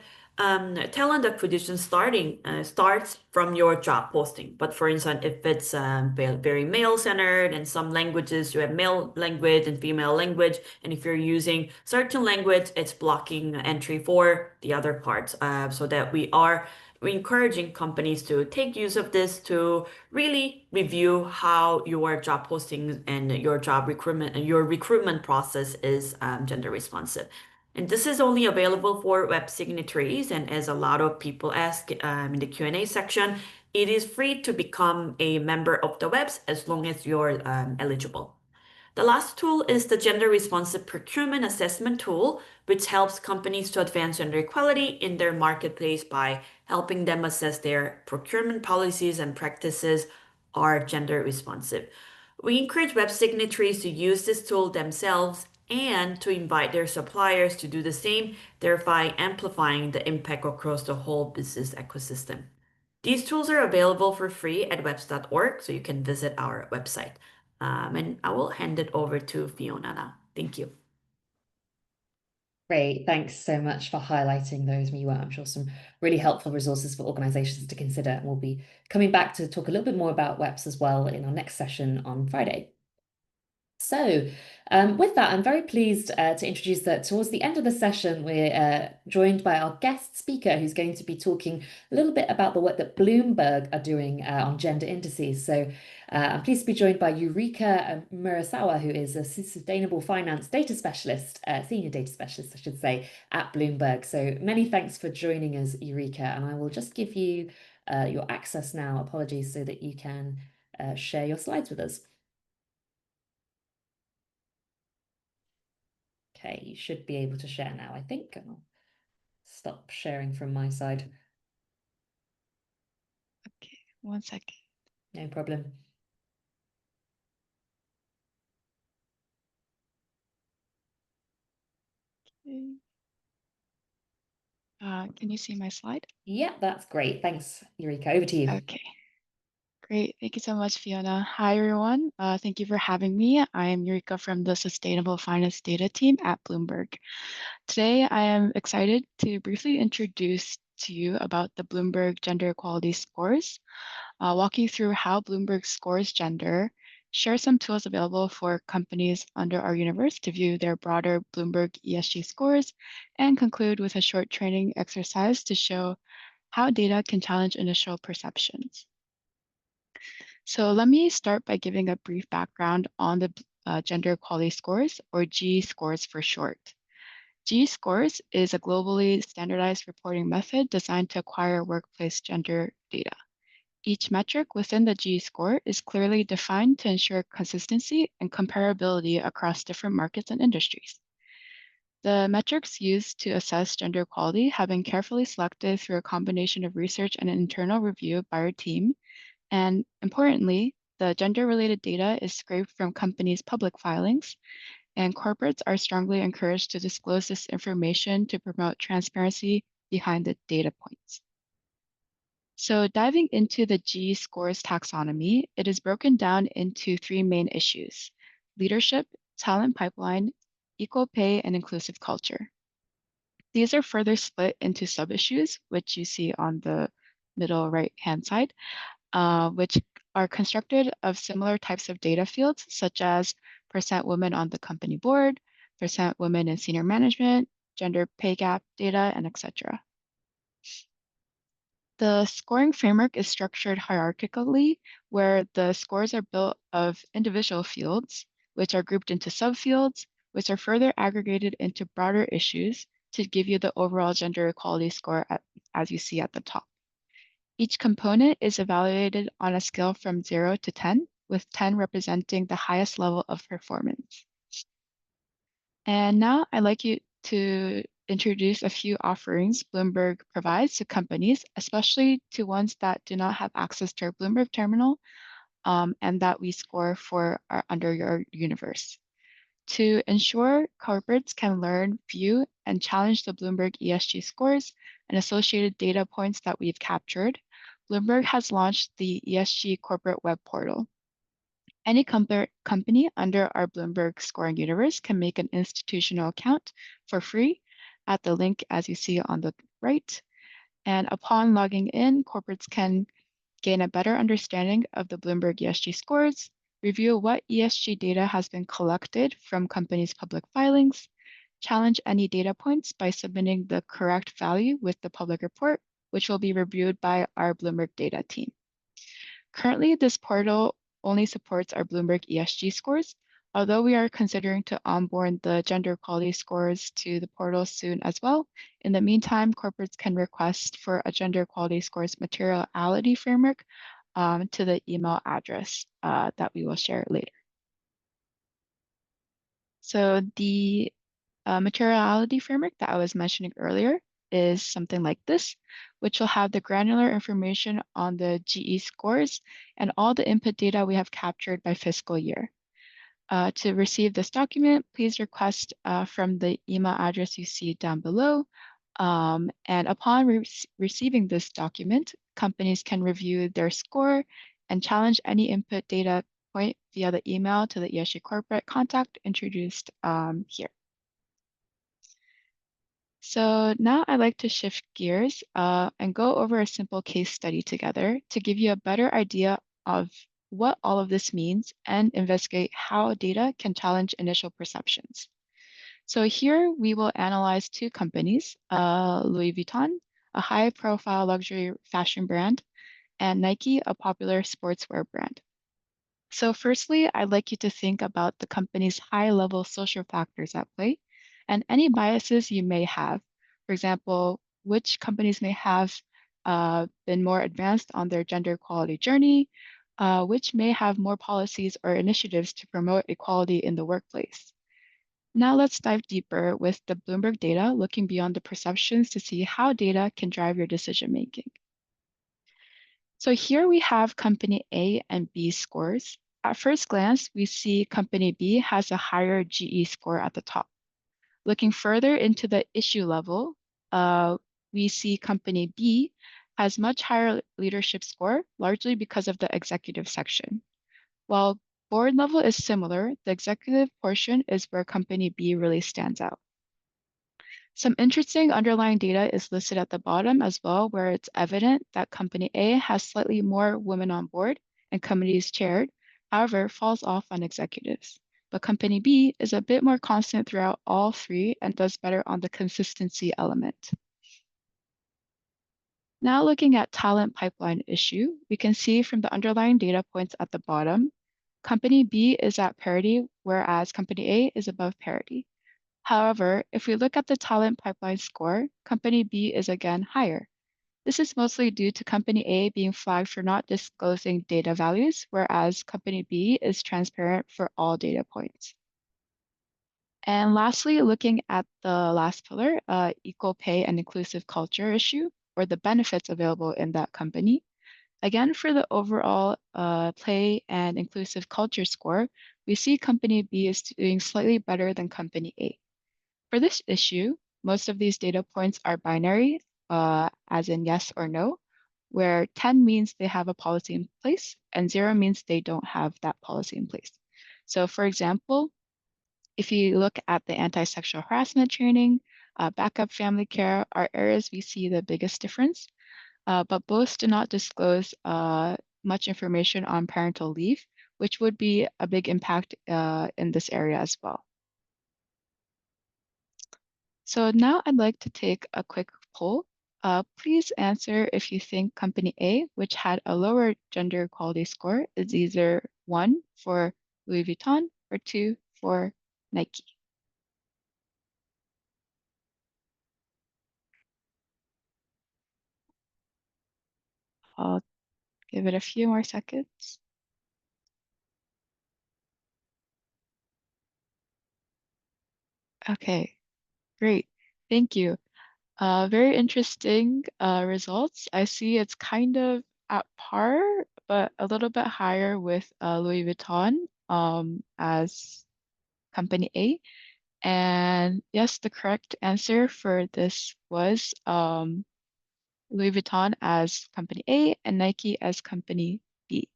talent acquisition starts from your job posting. But for instance, if it's very male-centered and some languages, you have male language and female language, and if you're using certain language, it's blocking entry for the other parts. So that we're encouraging companies to take use of this to really review how your job posting and your job recruitment and your recruitment process is gender responsive. And this is only available for web signatories. And as a lot of people ask in the Q&A section, it is free to become a member of the webs as long as you're eligible. The last tool is the Gender Responsive Procurement Assessment tool, which helps companies to advance gender equality in their marketplace by helping them assess their procurement policies and practices are gender responsive. We encourage web signatories to use this tool themselves and to invite their suppliers to do the same, thereby amplifying the impact across the whole business ecosystem. These tools are available for free at webs.org, so you can visit our website. And I will hand it over to Fiona now. Thank you. Great. Thanks so much for highlighting those, Miwa. I'm sure some really helpful resources for organizations to consider. And we'll be coming back to talk a little bit more about WEPs as well in our next session on Friday. So with that, I'm very pleased to introduce that towards the end of the session, we're joined by our guest speaker who's going to be talking a little bit about the work that Bloomberg are doing on gender indices. So I'm pleased to be joined by Eureka Murasawa, who is a sustainable finance data specialist, senior data specialist, I should say, at Bloomberg. So many thanks for joining us, Eureka. And I will just give you your access now, apologies, so that you can share your slides with us. Okay, you should be able to share now, I think. I'll stop sharing from my side. Okay, 1 second. No problem. Okay. Can you see my slide? Yeah, that's great. Thanks, Eureka. Over to you. Okay, great. Thank you so much, Fiona. Hi, everyone. Thank you for having me. I am Eureka from the Sustainable Finance Data team at Bloomberg. Today, I am excited to briefly introduce to you about the Bloomberg Gender Equality Scores, walk you through how Bloomberg scores gender, share some tools available for companies under our universe to view their broader Bloomberg ESG scores, and conclude with a short training exercise to show how data can challenge initial perceptions. So let me start by giving a brief background on the gender equality scores, or G scores for short. G scores is a globally standardized reporting method designed to acquire workplace gender data. Each metric within the G score is clearly defined to ensure consistency and comparability across different markets and industries. The metrics used to assess gender equality have been carefully selected through a combination of research and internal review by our team. And importantly, the gender-related data is scraped from companies' public filings, and corporates are strongly encouraged to disclose this information to promote transparency behind the data points. So diving into the G scores taxonomy, it is broken down into three main issues: leadership, talent pipeline, equal pay, and inclusive culture. These are further split into sub-issues, which you see on the middle right-hand side, which are constructed of similar types of data fields, such as percent women on the company board, percent women in senior management, gender pay gap data, and etc. The scoring framework is structured hierarchically, where the scores are built of individual fields, which are grouped into subfields, which are further aggregated into broader issues to give you the overall gender equality score as you see at the top. Each component is evaluated on a scale from 0 to 10, with 10 representing the highest level of performance. And now I'd like you to introduce a few offerings Bloomberg provides to companies, especially to ones that do not have access to our Bloomberg terminal and that we score for under your universe. To ensure corporates can learn, view, and challenge the Bloomberg ESG scores and associated data points that we've captured, Bloomberg has launched the ESG corporate web portal. Any company under our Bloomberg scoring universe can make an institutional account for free at the link as you see on the right. And upon logging in, corporates can gain a better understanding of the Bloomberg ESG scores, review what ESG data has been collected from companies' public filings, challenge any data points by submitting the correct value with the public report, which will be reviewed by our Bloomberg data team. Currently, this portal only supports our Bloomberg ESG scores, although we are considering to onboard the gender equality scores to the portal soon as well. In the meantime, corporates can request for a gender equality scores materiality framework to the email address that we will share later. So the materiality framework that I was mentioning earlier is something like this, which will have the granular information on the GE scores and all the input data we have captured by fiscal year. To receive this document, please request from the email address you see down below. And upon receiving this document, companies can review their score and challenge any input data point via the email to the ESG corporate contact introduced here. So now I'd like to shift gears and go over a simple case study together to give you a better idea of what all of this means and investigate how data can challenge initial perceptions. So here we will analyze two companies, Louis Vuitton, a high-profile luxury fashion brand, and Nike, a popular sportswear brand. So firstly, I'd like you to think about the company's high-level social factors at play and any biases you may have. For example, which companies may have been more advanced on their gender equality journey, which may have more policies or initiatives to promote equality in the workplace. Now let's dive deeper with the Bloomberg data, looking beyond the perceptions to see how data can drive your decision making. So here we have company A and B scores. At first glance, we see company B has a higher GE score at the top. Looking further into the issue level, we see company B has much higher leadership score, largely because of the executive section. While board level is similar, the executive portion is where company B really stands out. Some interesting underlying data is listed at the bottom as well, where it's evident that company A has slightly more women on board and committees chaired, however, falls off on executives. But company B is a bit more constant throughout all three and does better on the consistency element. Now looking at talent pipeline issue, we can see from the underlying data points at the bottom, company B is at parity, whereas company A is above parity. However, if we look at the talent pipeline score, company B is again higher. This is mostly due to company A being flagged for not disclosing data values, whereas company B is transparent for all data points. And lastly, looking at the last pillar, equal pay and inclusive culture issue, or the benefits available in that company. Again, for the overall play and inclusive culture score, we see company B is doing slightly better than company A. For this issue, most of these data points are binary, as in yes or no, where 10 means they have a policy in place and 0 means they don't have that policy in place. So for example, if you look at the anti-sexual harassment training, backup family care are areas we see the biggest difference, but both do not disclose much information on parental leave, which would be a big impact in this area as well. So now I'd like to take a quick poll. Please answer if you think company A, which had a lower gender equality score, is either 1 for Louis Vuitton or 2 for Nike. I'll give it a few more seconds. Okay, great. Thank you. Very interesting results. I see it's kind of at par, but a little bit higher with Louis Vuitton as company A. And yes, the correct answer for this was Louis Vuitton as company A and Nike as company B.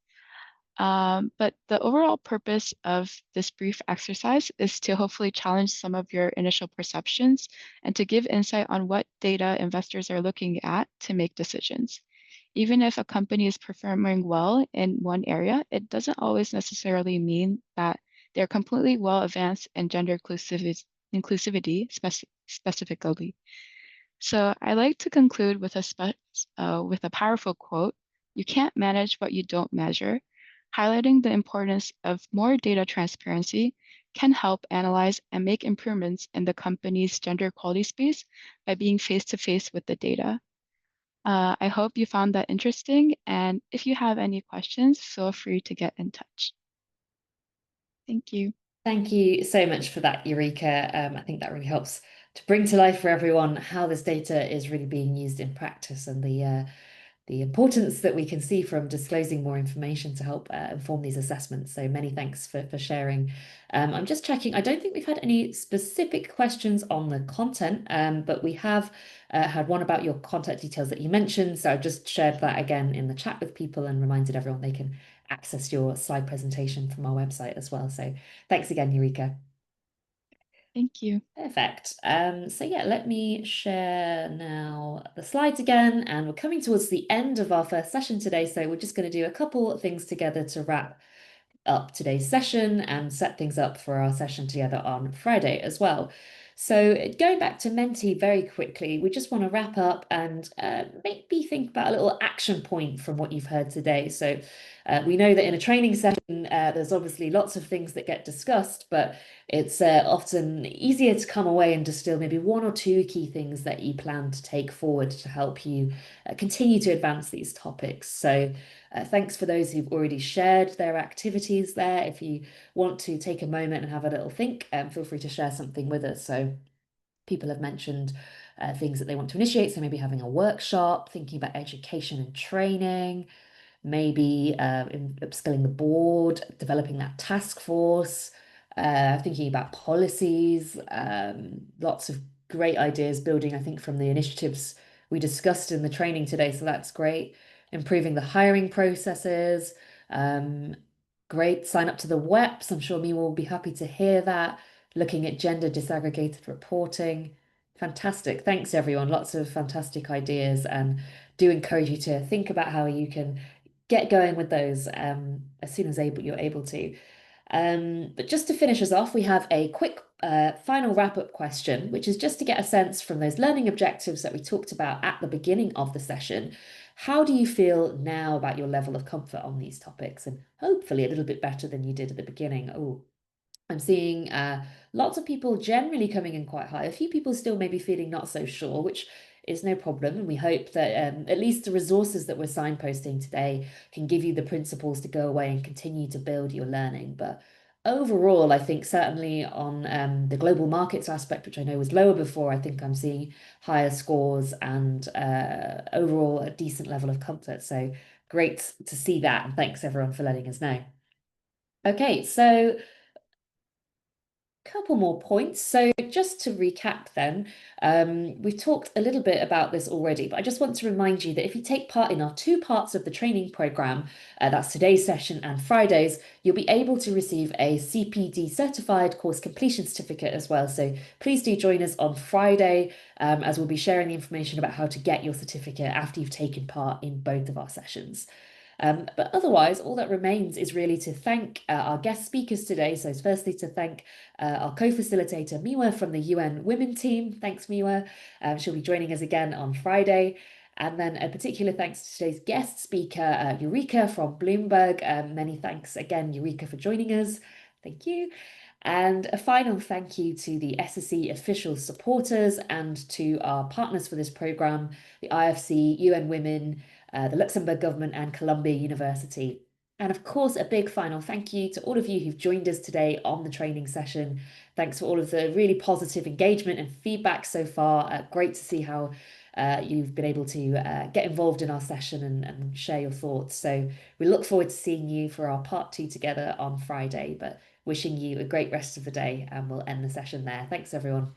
But the overall purpose of this brief exercise is to hopefully challenge some of your initial perceptions and to give insight on what data investors are looking at to make decisions. Even if a company is performing well in one area, it doesn't always necessarily mean that they're completely well advanced in gender inclusivity specifically. So I like to conclude with with a powerful quote: "You can't manage what you don't measure." Highlighting the importance of more data transparency can help analyze and make improvements in the company's gender equality space by being face to face with the data. I hope you found that interesting, and if you have any questions, feel free to get in touch. Thank you. Thank you so much for that, Eureka. I think that really helps to bring to life for everyone how this data is really being used in practice and the importance that we can see from disclosing more information to help inform these assessments. So many thanks for sharing. I'm just checking. I don't think we've had any specific questions on the content, but we have had one about your contact details that you mentioned. So I've just shared that again in the chat with people and reminded everyone they can access your slide presentation from our website as well. So thanks again, Eureka. Thank you. Perfect. So yeah, let me share now the slides again, and we're coming towards the end of our first session today. So we're just going to do a couple of things together to wrap up today's session and set things up for our session together on Friday as well. So going back to Menti very quickly, we just want to wrap up and maybe think about a little action point from what you've heard today. So we know that in a training session, there's obviously lots of things that get discussed, but it's often easier to come away and distill maybe one or two key things that you plan to take forward to help you continue to advance these topics. So thanks for those who've already shared their activities there. If you want to take a moment and have a little think, feel free to share something with us. So people have mentioned things that they want to initiate. So maybe having a workshop, thinking about education and training, maybe upskilling the board, developing that task force, thinking about policies, lots of great ideas building, I think, from the initiatives we discussed in the training today. So that's great. Improving the hiring processes. Great. Sign up to the WEPs. I'm sure Mima will be happy to hear that. Looking at gender disaggregated reporting. Fantastic. Thanks, everyone. Lots of fantastic ideas, and do encourage you to think about how you can get going with those as soon as you're able to. But just to finish us off, we have a quick final wrap-up question, which is just to get a sense from those learning objectives that we talked about at the beginning of the session. How do you feel now about your level of comfort on these topics? And hopefully a little bit better than you did at the beginning. Oh, I'm seeing lots of people generally coming in quite high. A few people still maybe feeling not so sure, which is no problem. And we hope that at least the resources that we're signposting today can give you the principles to go away and continue to build your learning. But overall, I think certainly on the global markets aspect, which I know was lower before, I think I'm seeing higher scores and overall a decent level of comfort. So great to see that. And thanks everyone for letting us know. Okay, so couple more points. So just to recap then, we've talked a little bit about this already, but I just want to remind you that if you take part in our two parts of the training program, that's today's session and Fridays, you'll be able to receive a CPD certified course completion certificate as well. So please do join us on Friday, as we'll be sharing the information about how to get your certificate after you've taken part in both of our sessions. But otherwise, all that remains is really to thank our guest speakers today. So firstly, to thank our co-facilitator, Miwa from the UN Women team. Thanks, Miwa. She'll be joining us again on Friday. And then a particular thanks to today's guest speaker, Eureka from Bloomberg. Many thanks again, Eureka, for joining us. Thank you. And a final thank you to the SSE official supporters and to our partners for this programme, the IFC, UN Women, the Luxembourg government and Columbia University. And of course, a big final thank you to all of you who've joined us today on the training session. Thanks for all of the really positive engagement and feedback so far. Great to see how you've been able to get involved in our session and share your thoughts. So we look forward to seeing you for our part 2 together on Friday, but wishing you a great rest of the day, and we'll end the session there. Thanks, everyone.